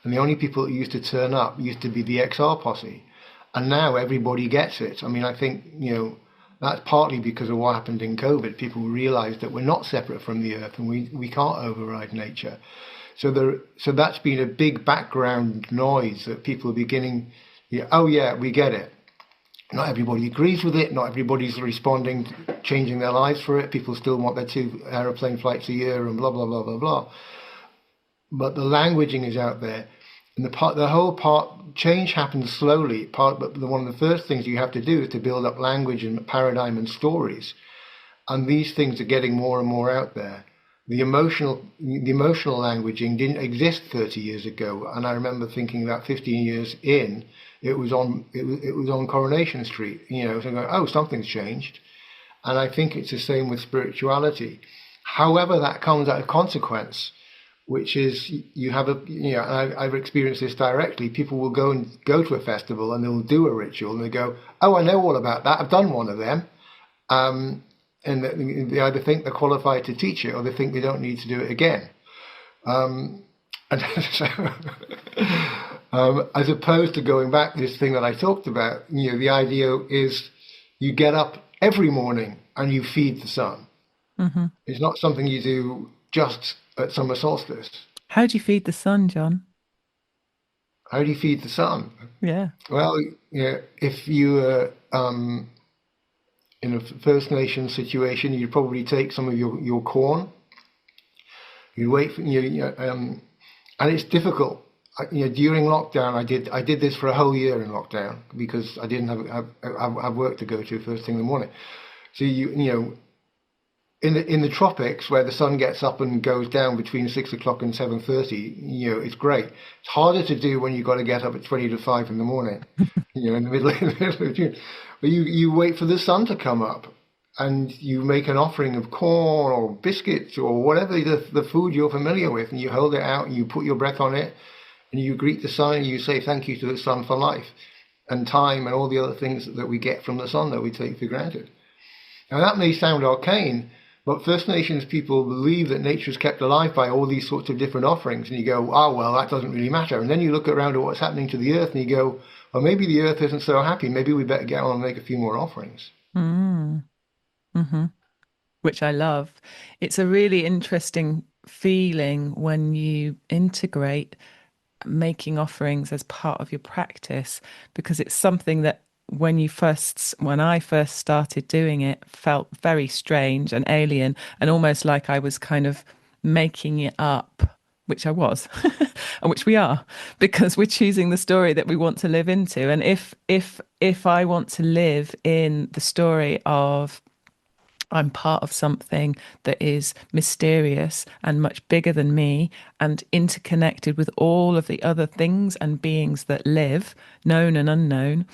and the only people that used to turn up used to be the XR posse, and now everybody gets it. I mean, I think that's partly because of what happened in COVID. People realized that we're not separate from the earth, and we can't override nature. So that's been a big background noise that people are beginning. Oh yeah, we get it. Not everybody agrees with it. Not everybody's responding, changing their lives for it. People still want their 2 aeroplane flights a year and blah blah blah blah blah. But the languaging is out there, and the whole part change happens slowly. But one of the first things you have to do is to build up language and paradigm and stories, and these things are getting more and more out there. The emotional languaging didn't exist 30 years ago, and I remember thinking about 15 years in, it was on Coronation Street. So going, oh, something's changed, and I think it's the same with spirituality. However, that comes at a consequence, which is you have I've experienced this directly. People will go to a festival and they'll do a ritual and they go, oh, I know all about that. I've done one of them. And they either think they're qualified to teach it or they think they don't need to do it again. As opposed to going back to this thing that I talked about, the idea is you get up every morning and you feed the sun. Mm-hmm. It's not something you do just at summer solstice. How do you feed the sun, John? How do you feed the sun? Yeah. Well, if you in a First Nation situation, you'd probably take some of your corn. You'd wait for and it's difficult. During lockdown, I did this for a whole year in lockdown because I didn't have work to go to first thing in the morning. So in the tropics where the sun gets up and goes down between 6 o'clock and 7:30, it's great. It's harder to do when you've got to get up at 20 to 5 in the morning, in the middle of June. But you wait for the sun to come up, and you make an offering of corn or biscuits or whatever the food you're familiar with, and you hold it out and you put your breath on it, and you greet the sun and you say thank you to the sun for life and time and all the other things that we get from the sun that we take for granted. Now that may sound arcane, but First Nations people believe that nature is kept alive by all these sorts of different offerings. And you go, oh, well, that doesn't really matter. And then you look around at what's happening to the earth and you go, well, maybe the earth isn't so happy. Maybe we better get on and make a few more offerings. Mm. Mm-hmm. Which I love. It's a really interesting feeling when you integrate making offerings as part of your practice, because it's something that when I first started doing it felt very strange and alien and almost like I was kind of making it up, which I was and which we are, because we're choosing the story that we want to live into. And if I want to live in the story of I'm part of something that is mysterious and much bigger than me and interconnected with all of the other things and beings that live, known and unknown.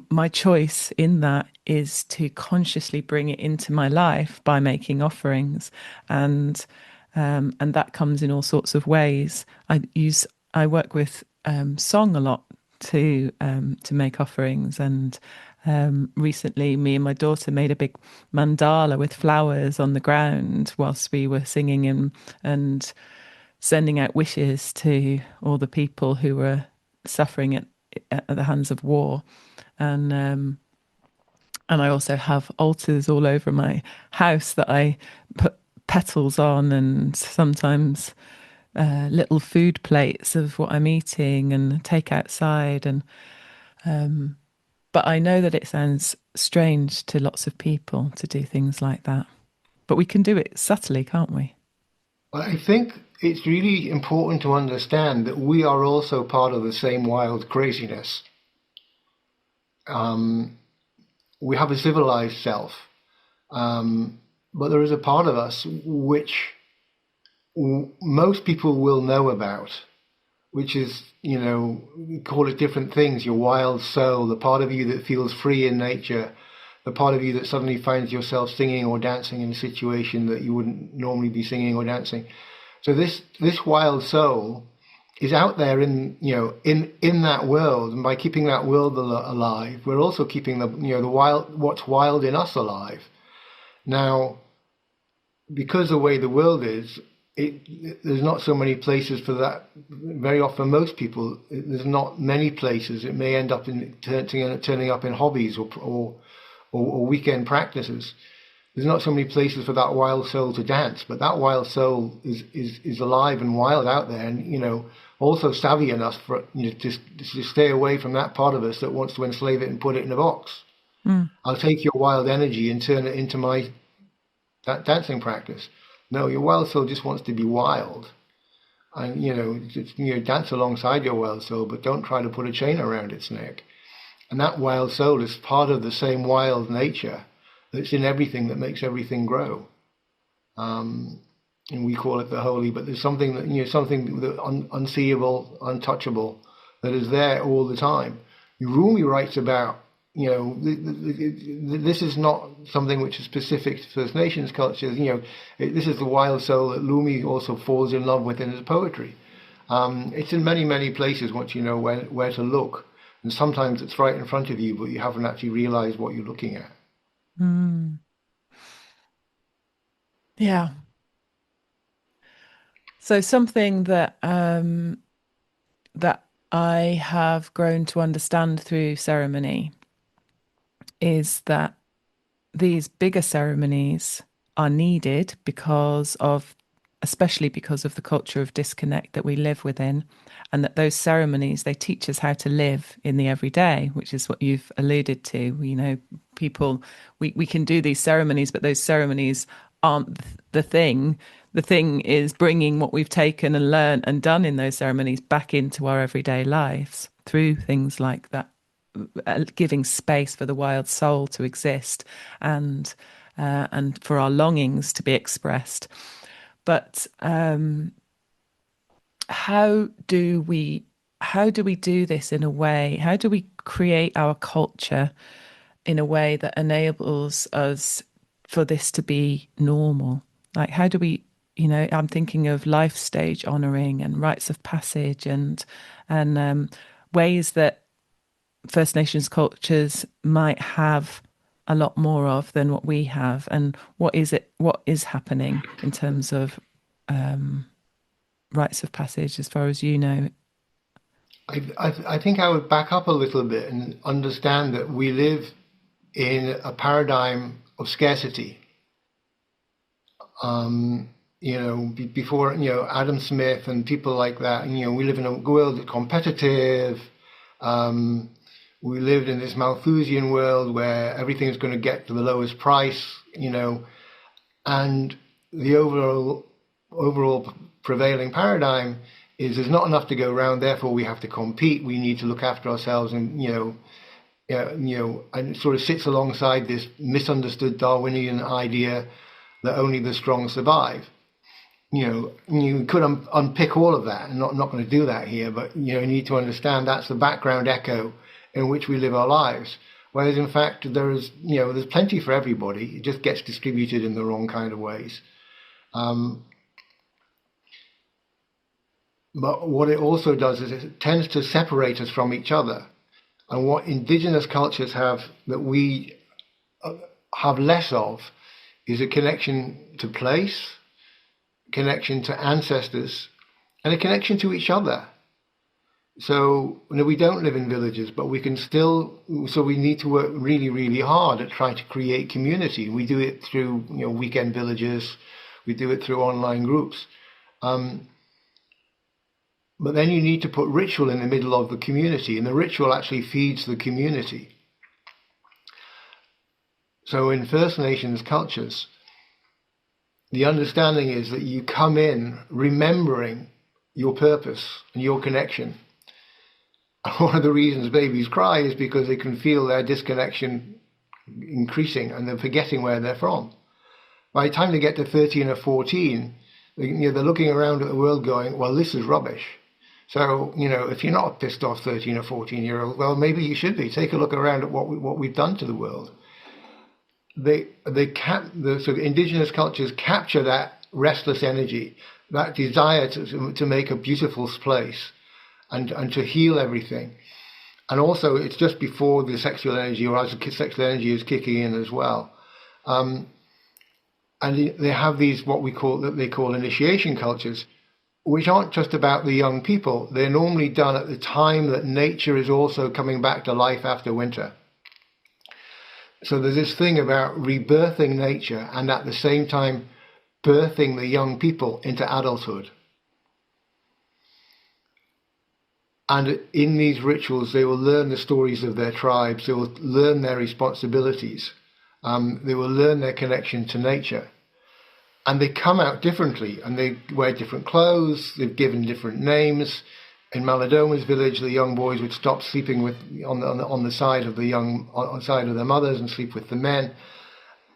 My choice in that is to consciously bring it into my life by making offerings, and that comes in all sorts of ways. I work with song a lot to make offerings, and recently me and my daughter made a big mandala with flowers on the ground whilst we were singing and sending out wishes to all the people who were suffering at the hands of war. And I also have altars all over my house that I put petals on, and sometimes little food plates of what I'm eating and take outside. And but I know that it sounds strange to lots of people to do things like that, but we can do it subtly, can't we? I think it's really important to understand that we are also part of the same wild craziness. We have a civilized self, but there is a part of us which most people will know about, which is, we call it different things: your wild soul, the part of you that feels free in nature, the part of you that suddenly finds yourself singing or dancing in a situation that you wouldn't normally be singing or dancing. So this wild soul is out there in that world, and by keeping that world alive, we're also keeping the what's wild in us alive. Now, because the way the world is, there's not so many places for that. Very often, most people, there's not many places. It may end up in turning up in hobbies or weekend practices. There's not so many places for that wild soul to dance, but that wild soul is alive and wild out there, and also savvy enough for to stay away from that part of us that wants to enslave it and put it in a box. I'll take your wild energy and turn it into that dancing practice. No, your wild soul just wants to be wild, and dance alongside your wild soul, but don't try to put a chain around its neck. And that wild soul is part of the same wild nature that's in everything that makes everything grow. And we call it the holy, but there's something that unseeable, untouchable, that is there all the time. Rumi writes about, this is not something which is specific to First Nations cultures. This is the wild soul that Rumi also falls in love with in his poetry. It's in many, many places once you know where to look. And sometimes it's right in front of you, but you haven't actually realized what you're looking at. Yeah. So something that that I have grown to understand through ceremony is that these bigger ceremonies are needed especially because of the culture of disconnect that we live within, and that those ceremonies, they teach us how to live in the everyday, which is what you've alluded to. People, we can do these ceremonies, but those ceremonies aren't the thing. The thing is bringing what we've taken and learned and done in those ceremonies back into our everyday lives through things like that, giving space for the wild soul to exist and for our longings to be expressed. But how do we do this in a way? How do we create our culture in a way that enables us for this to be normal? Like, how do we, I'm thinking of life stage honoring and rites of passage and ways that First Nations cultures might have a lot more of than what we have. And what is happening in terms of rites of passage, as far as you know? I think I would back up a little bit and understand that we live in a paradigm of scarcity. Before Adam Smith and people like that, we live in a world that's competitive. We lived in this Malthusian world where everything is going to get to the lowest price, and the overall prevailing paradigm is there's not enough to go around, therefore we have to compete. We need to look after ourselves and and it sort of sits alongside this misunderstood Darwinian idea that only the strong survive. You could unpick all of that, and not going to do that here, but you need to understand that's the background echo in which we live our lives. Whereas in fact there's plenty for everybody. It just gets distributed in the wrong kind of ways. But what it also does is it tends to separate us from each other. And what indigenous cultures have that we have less of is a connection to place, connection to ancestors, and a connection to each other. So we don't live in villages, but we can still. So we need to work really, really hard at trying to create community. We do it through weekend villages. We do it through online groups. But then you need to put ritual in the middle of the community, and the ritual actually feeds the community. So in First Nations cultures, the understanding is that you come in remembering your purpose and your connection. One of the reasons babies cry is because they can feel their disconnection increasing and they're forgetting where they're from. By the time they get to 13 or 14, they're looking around at the world going, well, this is rubbish. So, if you're not a pissed off 13 or 14-year-old, well, maybe you should be. Take a look around at what we've done to the world. The indigenous cultures capture that restless energy, that desire to make a beautiful place and to heal everything. And also, it's just before the sexual energy, or as the sexual energy is kicking in as well. And they have these what they call initiation cultures, which aren't just about the young people. They're normally done at the time that nature is also coming back to life after winter. So there's this thing about rebirthing nature and at the same time birthing the young people into adulthood. And in these rituals, they will learn the stories of their tribes. They will learn their responsibilities. They will learn their connection to nature. And they come out differently, and they wear different clothes. They've given different names. In Malodoma's village, the young boys would stop sleeping on the side of their mothers and sleep with the men.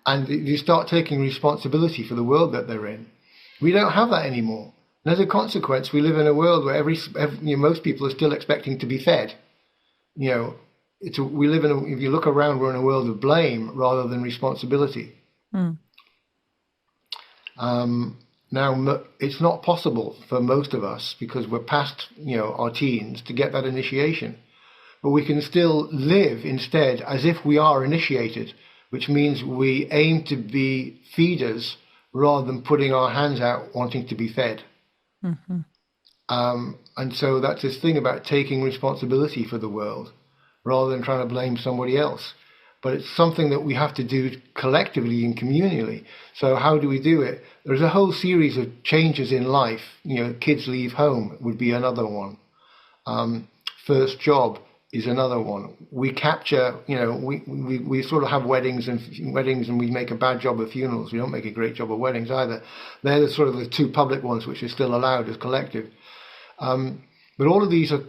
And you start taking responsibility for the world that they're in. We don't have that anymore. And as a consequence, we live in a world where most people are still expecting to be fed. We live if you look around, we're in a world of blame rather than responsibility. Mm. Now, it's not possible for most of us because we're past, our teens to get that initiation. But we can still live instead as if we are initiated, which means we aim to be feeders rather than putting our hands out wanting to be fed. Mm-hmm. And so that's this thing about taking responsibility for the world rather than trying to blame somebody else. But it's something that we have to do collectively and communally. So how do we do it? There's a whole series of changes in life. Kids leave home would be another one. First job is another one. We capture, we sort of have weddings and we make a bad job of funerals. We don't make a great job of weddings either. They're the two public ones which are still allowed as collective. But all of these are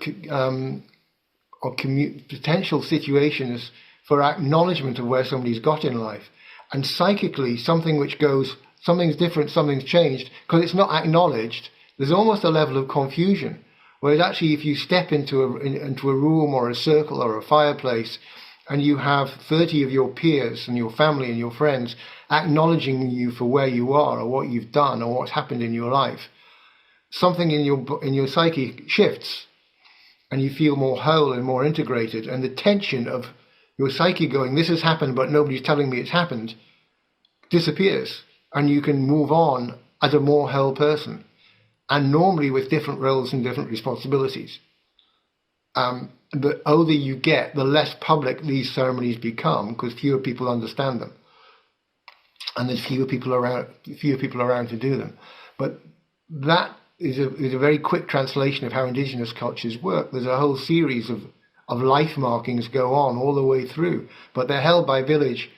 potential situations for acknowledgement of where somebody's got in life. And psychically, something's different, something's changed, because it's not acknowledged. There's almost a level of confusion. Whereas actually, if you step into a room or a circle or a fireplace, and you have 30 of your peers and your family and your friends acknowledging you for where you are or what you've done or what's happened in your life, something in your psyche shifts, and you feel more whole and more integrated, and the tension of your psyche going, this has happened, but nobody's telling me it's happened, disappears. And you can move on as a more whole person. And normally with different roles and different responsibilities. The older you get, the less public these ceremonies become, because fewer people understand them. And there's fewer people around to do them. But that is a very quick translation of how indigenous cultures work. There's a whole series of life markings go on all the way through, but they're held by village,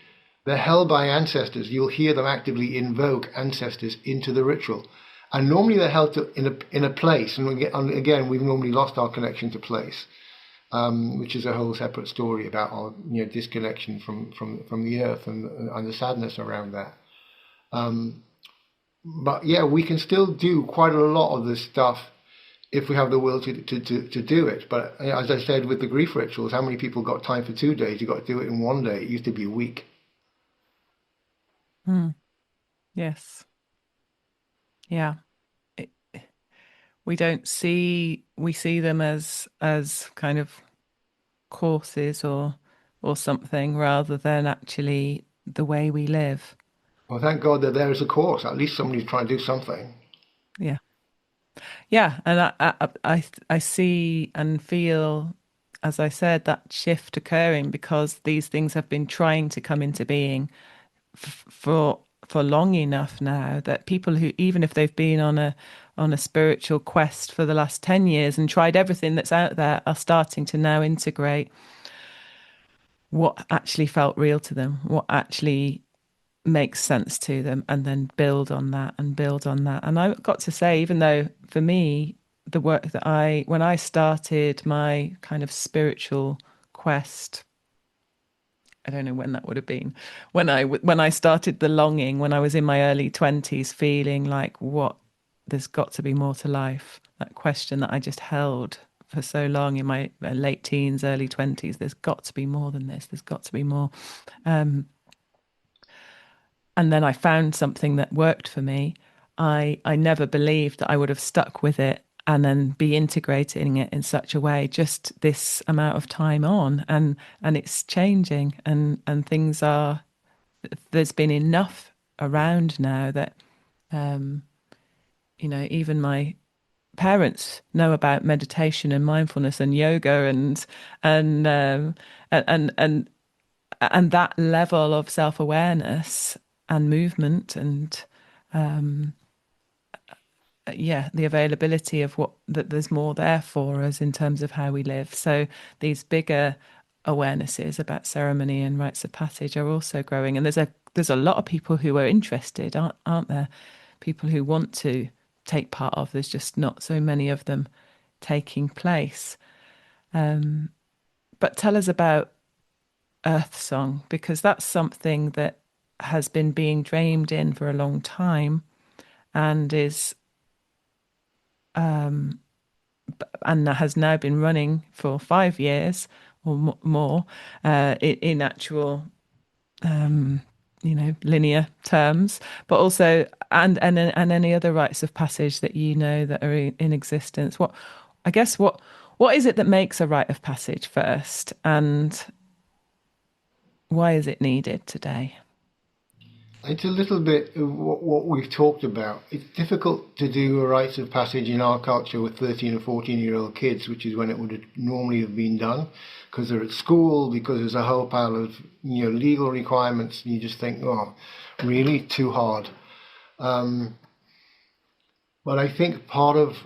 they're held by ancestors. You'll hear them actively invoke ancestors into the ritual, and normally they're held in a place. And again, we've normally lost our connection to place. which is a whole separate story about our disconnection from the earth and the sadness around that. But yeah, we can still do quite a lot of this stuff if we have the will to do it. But as I said with the grief rituals, how many people got time for 2 days? You got to do it in 1 day. It used to be a week. Yes. Yeah. We see them as kind of courses or something, rather than actually the way we live. Well, thank God that there is a course. At least somebody's trying to do something. Yeah, and I see and feel, as I said, that shift occurring, because these things have been trying to come into being for long enough now, that people who, even if they've been on a spiritual quest for the last 10 years and tried everything that's out there, are starting to now integrate what actually felt real to them, what actually makes sense to them, and then build on that and build on that. And I've got to say, even though for me, the work that when I started my kind of spiritual quest, I don't know when that would have been, when I started the longing, when I was in my early 20s, feeling like, there's got to be more to life. That question that I just held for so long in my late teens, early 20s, there's got to be more than this. There's got to be more. And then I found something that worked for me. I never believed that I would have stuck with it and then be integrating it in such a way just this amount of time on, and it's changing, and things are, there's been enough around now that even my parents know about meditation and mindfulness and yoga and that level of self-awareness and movement, and the availability of that there's more there for us in terms of how we live. So these bigger awarenesses about ceremony and rites of passage are also growing, and there's a lot of people who are interested, aren't there? People who want to take part of. There's just not so many of them taking place. But tell us about Earth Song, because that's something that has been being dreamed in for a long time, and is and has now been running for 5 years or more in actual linear terms, but also and any other rites of passage that that are in existence. What is it that makes a rite of passage first, and why is it needed today? It's a little bit of what we've talked about. It's difficult to do a rites of passage in our culture with 13 or 14-year-old kids, which is when it would have normally have been done, because they're at school, because there's a whole pile of legal requirements, and you just think, oh, really, too hard. But I think part of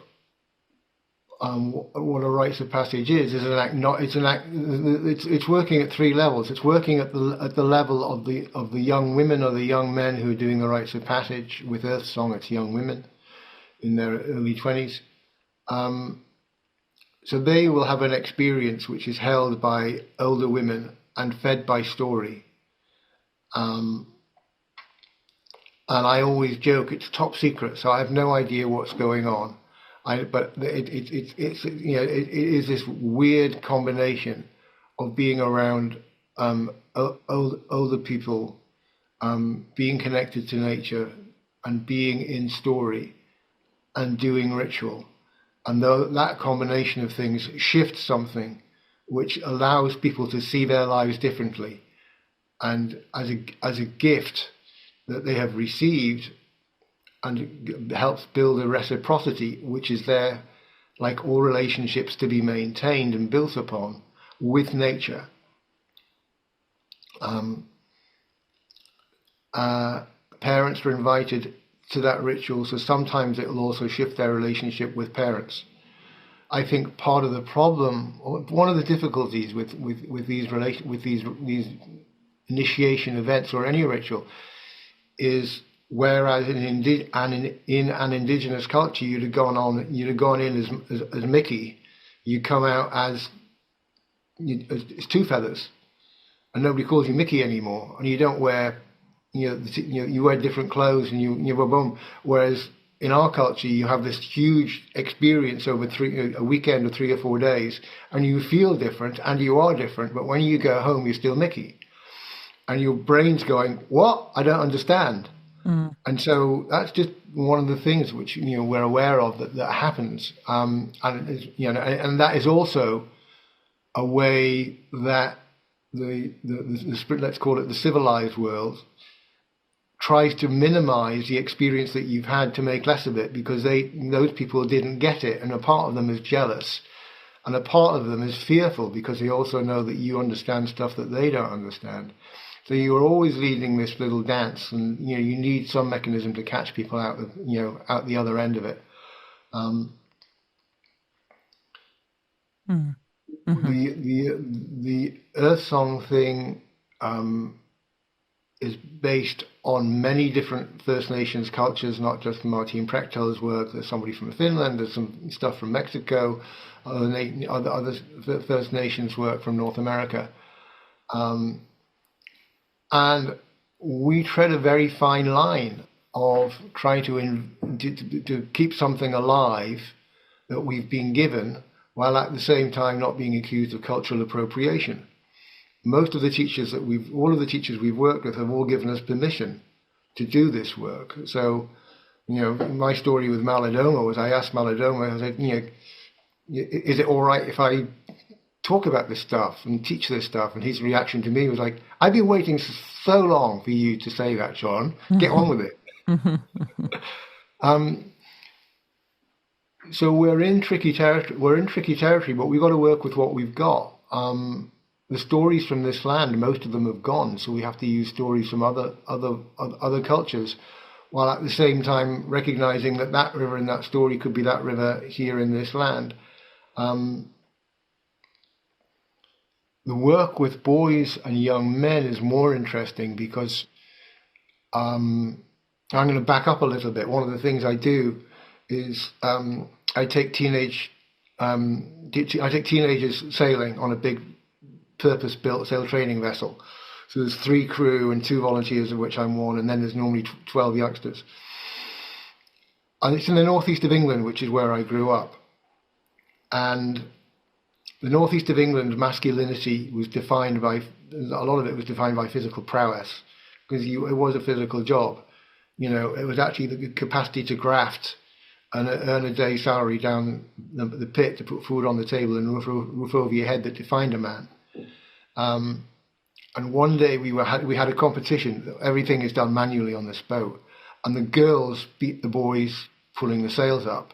what a rites of passage is an act. It's working at 3 levels. It's working at the level of the young women or the young men who are doing the rites of passage with Earth Song. It's young women in their early 20s. So they will have an experience which is held by older women and fed by story. And I always joke it's top secret, so I have no idea what's going on. But it is this weird combination of being around older people, being connected to nature, and being in story, and doing ritual. And that combination of things shifts something which allows people to see their lives differently, and as a gift that they have received, and helps build a reciprocity which is there, like all relationships, to be maintained and built upon with nature. Parents are invited to that ritual, so sometimes it will also shift their relationship with parents. I think part of the problem, or one of the difficulties with these initiation events or any ritual, is whereas in an indigenous culture you'd have gone in as Mickey, you come out as it's two feathers, and nobody calls you Mickey anymore, and you don't wear, you wear different clothes, and you boom. Whereas in our culture, you have this huge experience over a weekend or 3 or 4 days, and you feel different, and you are different. But when you go home, you're still Mickey, and your brain's going, "What? I don't understand." And so that's just one of the things which we're aware of that happens, and and that is also a way that the let's call it the civilized world tries to minimize the experience that you've had to make less of it, because those people didn't get it, and a part of them is jealous, and a part of them is fearful because they also know that you understand stuff that they don't understand. So you're always leading this little dance, and you need some mechanism to catch people out out the other end of it. The Earth Song thing is based on many different First Nations cultures, not just Martin Prechtel's work. There's somebody from Finland, there's some stuff from Mexico, other First Nations work from North America. And we tread a very fine line of trying to keep something alive that we've been given, while at the same time not being accused of cultural appropriation. Most of the teachers all of the teachers we've worked with have all given us permission to do this work. So, my story with Malodoma was, I asked Malodoma, I said, is it all right if I talk about this stuff and teach this stuff? And his reaction to me was like, I've been waiting so long for you to say that, John. Get on with it. So we're in tricky territory, but we've got to work with what we've got. The stories from this land, most of them have gone, so we have to use stories from other cultures, while at the same time recognizing that river in that story could be that river here in this land. The work with boys and young men is more interesting because I'm going to back up a little bit. One of the things I do is I take teenagers sailing on a big purpose-built sail training vessel. So there's 3 crew and 2 volunteers, of which I'm one, and then there's normally 12 youngsters. And it's in the northeast of England, which is where I grew up. And the northeast of England, masculinity was defined by, a lot of it was defined by physical prowess, because it was a physical job. It was actually the capacity to graft and earn a day's salary down the pit to put food on the table and roof over your head that defined a man. And one day we had a competition. Everything is done manually on this boat, and the girls beat the boys pulling the sails up.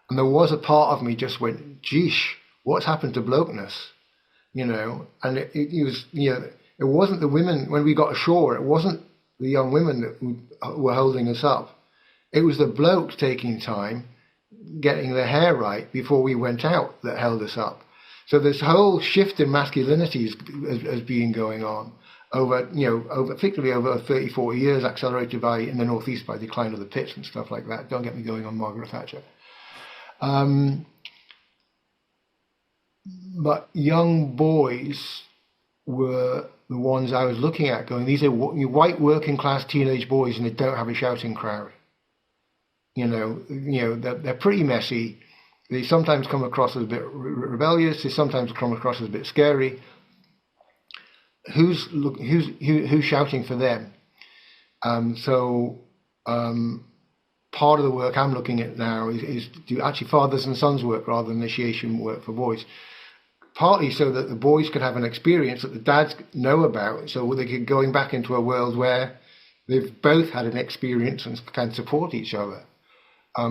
And there was a part of me just went, geesh, what's happened to blokeness? And it was, it wasn't the women, when we got ashore, it wasn't the young women that were holding us up. It was the blokes taking time, getting their hair right before we went out, that held us up. So this whole shift in masculinity has been going on particularly over 30, 40 years, accelerated in the northeast by decline of the pits and stuff like that. Don't get me going on Margaret Thatcher. But young boys were the ones I was looking at going, these are white working class teenage boys, and they don't have a shouting crowd. They're pretty messy. They sometimes come across as a bit rebellious. They sometimes come across as a bit scary. Who's shouting for them? Part of the work I'm looking at now is do actually fathers and sons work rather than initiation work for boys. Partly so that the boys could have an experience that the dads know about, so they could going back into a world where they've both had an experience and can support each other.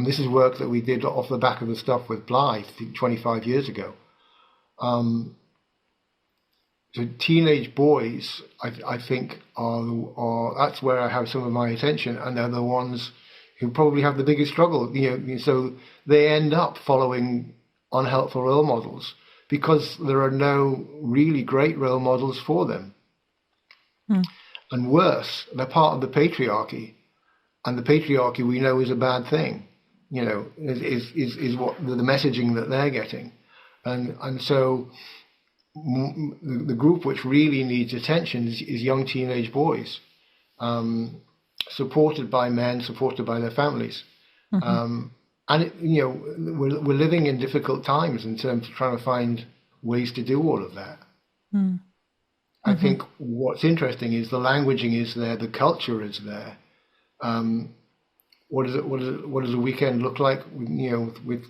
This is work that we did off the back of the stuff with Bly 25 years ago. So teenage boys, I think, are that's where I have some of my attention, and they're the ones who probably have the biggest struggle. So they end up following unhelpful role models because there are no really great role models for them. And worse, they're part of the patriarchy, and the patriarchy we know is a bad thing. Is what the messaging that they're getting, and so the group which really needs attention is young teenage boys, supported by men, supported by their families. And we're living in difficult times in terms of trying to find ways to do all of that. I think what's interesting is the languaging is there, the culture is there. What does a weekend look like? With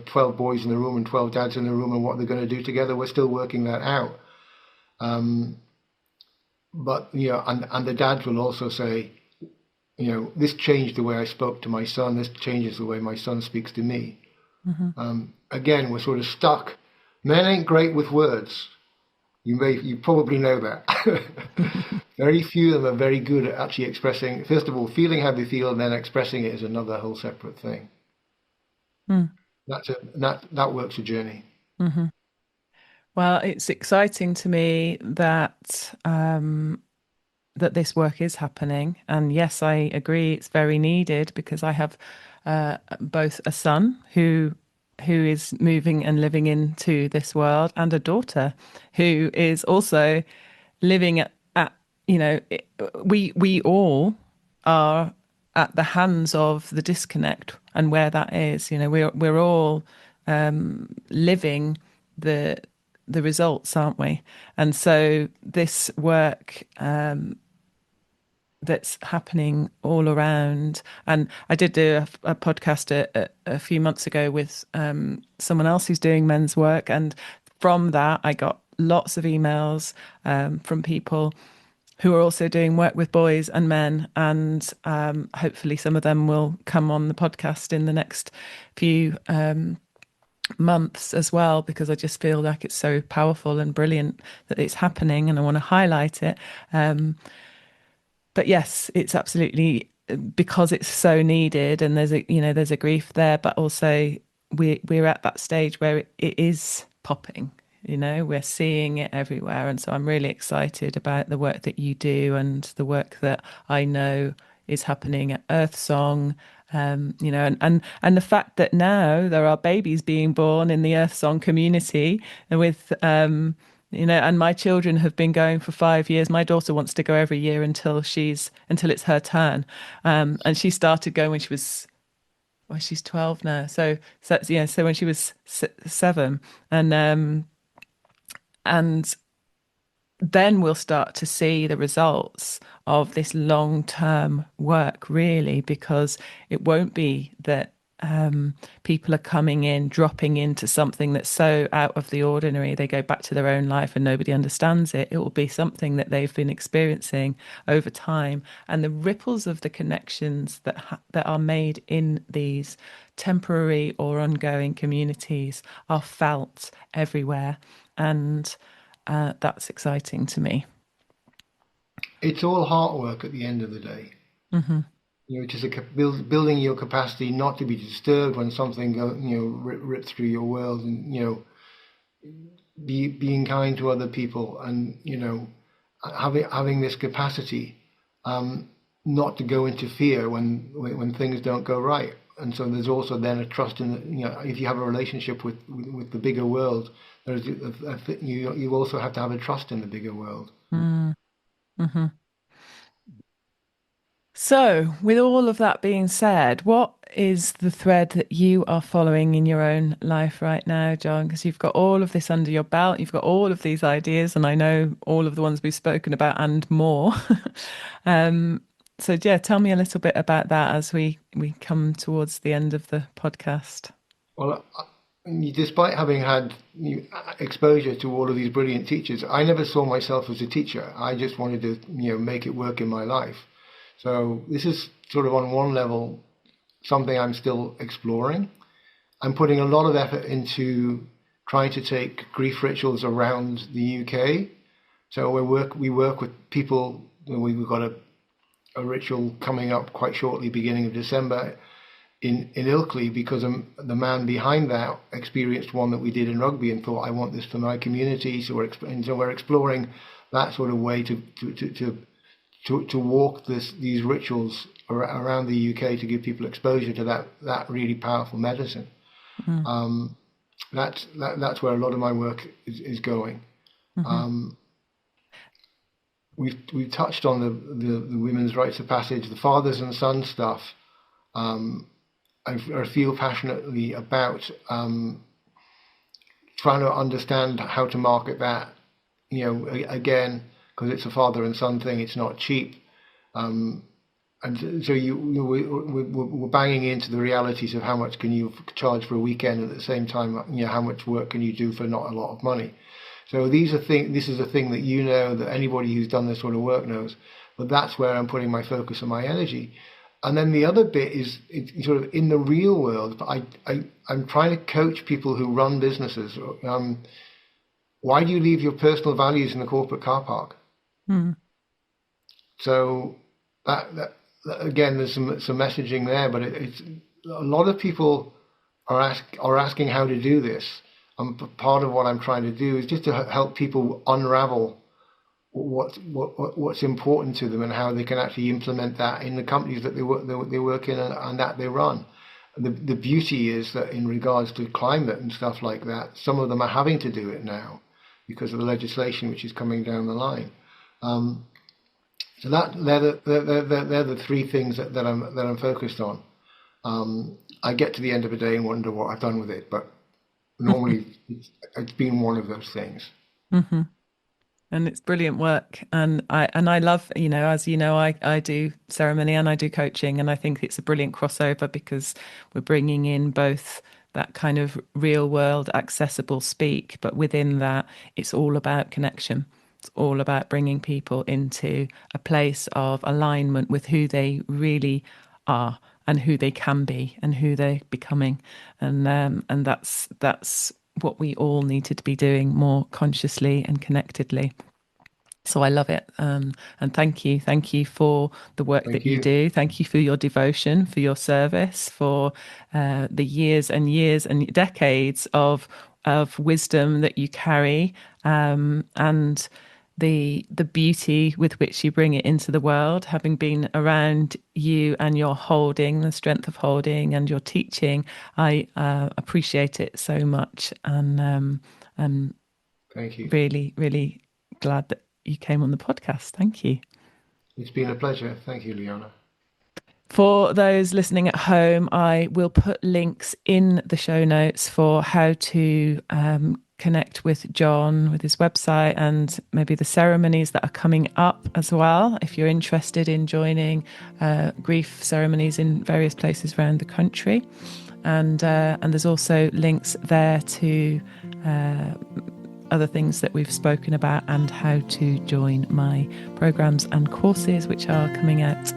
12 boys in the room and 12 dads in the room, and what they're going to do together. We're still working that out. But and the dads will also say, this changed the way I spoke to my son. This changes the way my son speaks to me. Again, we're sort of stuck. Men ain't great with words. You probably know that. Very few of them are very good at actually expressing. First of all, feeling how they feel, and then expressing it is another whole separate thing. That work's a journey. Well, it's exciting to me that that this work is happening, and yes, I agree, it's very needed, because I have both a son who is moving and living into this world, and a daughter who is also living at we all are at the hands of the disconnect, and where that is, we're all living the results, aren't we? And so this work that's happening all around, and I did do a podcast a few months ago with someone else who's doing men's work, and from that I got lots of emails from people who are also doing work with boys and men, and hopefully some of them will come on the podcast in the next few months as well, because I just feel like it's so powerful and brilliant that it's happening, and I want to highlight it. But yes, it's absolutely, because it's so needed, and there's a grief there, but also we're at that stage where it is popping. We're seeing it everywhere, and so I'm really excited about the work that you do, and the work that I know is happening at Earth Song. And the fact that now there are babies being born in the Earth Song community, and with and my children have been going for 5 years. My daughter wants to go every year until it's her turn, and she started going when she was, well, she's 12 now. So when she was 7, and then we'll start to see the results of this long-term work, really, because it won't be that people are coming in, dropping into something that's so out of the ordinary, they go back to their own life and nobody understands it. It will be something that they've been experiencing over time, and the ripples of the connections that are made in these temporary or ongoing communities are felt everywhere, and that's exciting to me. It's all heart work at the end of the day. Which is building your capacity not to be disturbed when something rips through your world, and being kind to other people, and having this capacity not to go into fear when things don't go right. And so there's also then a trust in if you have a relationship with the bigger world, there's you also have to have a trust in the bigger world. So, with all of that being said, what is the thread that you are following in your own life right now, John? Because you've got all of this under your belt, you've got all of these ideas, and I know all of the ones we've spoken about and more. So, yeah, tell me a little bit about that as we come towards the end of the podcast. Well, despite having had exposure to all of these brilliant teachers, I never saw myself as a teacher. I just wanted to, make it work in my life. So this is sort of on one level something I'm still exploring. I'm putting a lot of effort into trying to take grief rituals around the UK. So we work with people. We've got a ritual coming up quite shortly, beginning of December, in Ilkley, because the man behind that experienced one that we did in Rugby and thought, I want this for my community. So we're exploring that sort of way to walk these rituals around the UK to give people exposure to that really powerful medicine. That's where a lot of my work is going. Um, we've touched on the women's rites of passage, the fathers and sons stuff. I feel passionately about trying to understand how to market that. Again, because it's a father and son thing, it's not cheap. And so we're banging into the realities of how much can you charge for a weekend, and at the same time, how much work can you do for not a lot of money. So this is a thing that anybody who's done this sort of work knows, but that's where I'm putting my focus and my energy. And then the other bit is it's sort of in the real world. I'm trying to coach people who run businesses. Why do you leave your personal values in the corporate car park? So that again, there's some messaging there, but it's a lot of people are asking how to do this. And part of what I'm trying to do is just to help people unravel what's important to them and how they can actually implement that in the companies that they work in and that they run. The beauty is that in regards to climate and stuff like that, some of them are having to do it now because of the legislation which is coming down the line. So they're the three things that I'm focused on. I get to the end of the day and wonder what I've done with it, but normally it's been one of those things. And it's brilliant work, and I love, as you know, I do ceremony and I do coaching, and I think it's a brilliant crossover because we're bringing in both that kind of real world accessible speak, but within that it's all about connection. It's all about bringing people into a place of alignment with who they really are and who they can be and who they're becoming, and that's what we all needed to be doing more consciously and connectedly. So I love it. And thank you for the work that you do. Thank you for your devotion, for your service, for the years and years and decades of wisdom that you carry, and the beauty with which you bring it into the world. Having been around you and your holding, the strength of holding, and your teaching, I appreciate it so much, and thank you. Really, really glad that you came on the podcast. Thank you. It's been a pleasure. Thank you, Leona. For those listening at home, I will put links in the show notes for how to connect with John, with his website, and maybe the ceremonies that are coming up as well. If you're interested in joining grief ceremonies in various places around the country, and there's also links there to other things that we've spoken about and how to join my programs and courses, which are coming out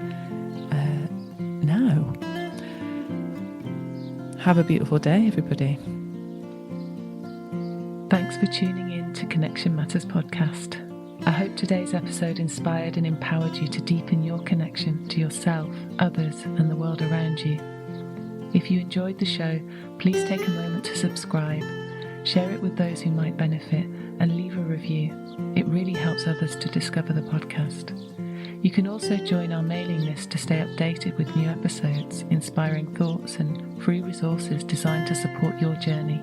now. Have a beautiful day, everybody. Thanks for tuning in to Connection Matters podcast. I hope today's episode inspired and empowered you to deepen your connection to yourself, others, and the world around you. If you enjoyed the show, please take a moment to subscribe, share it with those who might benefit, and leave a review. It really helps others to discover the podcast. You can also join our mailing list to stay updated with new episodes, inspiring thoughts, and free resources designed to support your journey.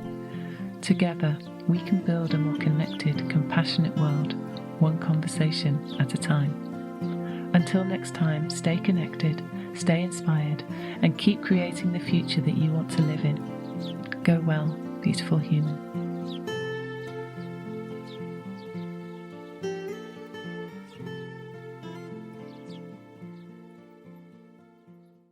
Together, we can build a more connected, compassionate world, one conversation at a time. Until next time, stay connected, stay inspired, and keep creating the future that you want to live in. Go well, beautiful human.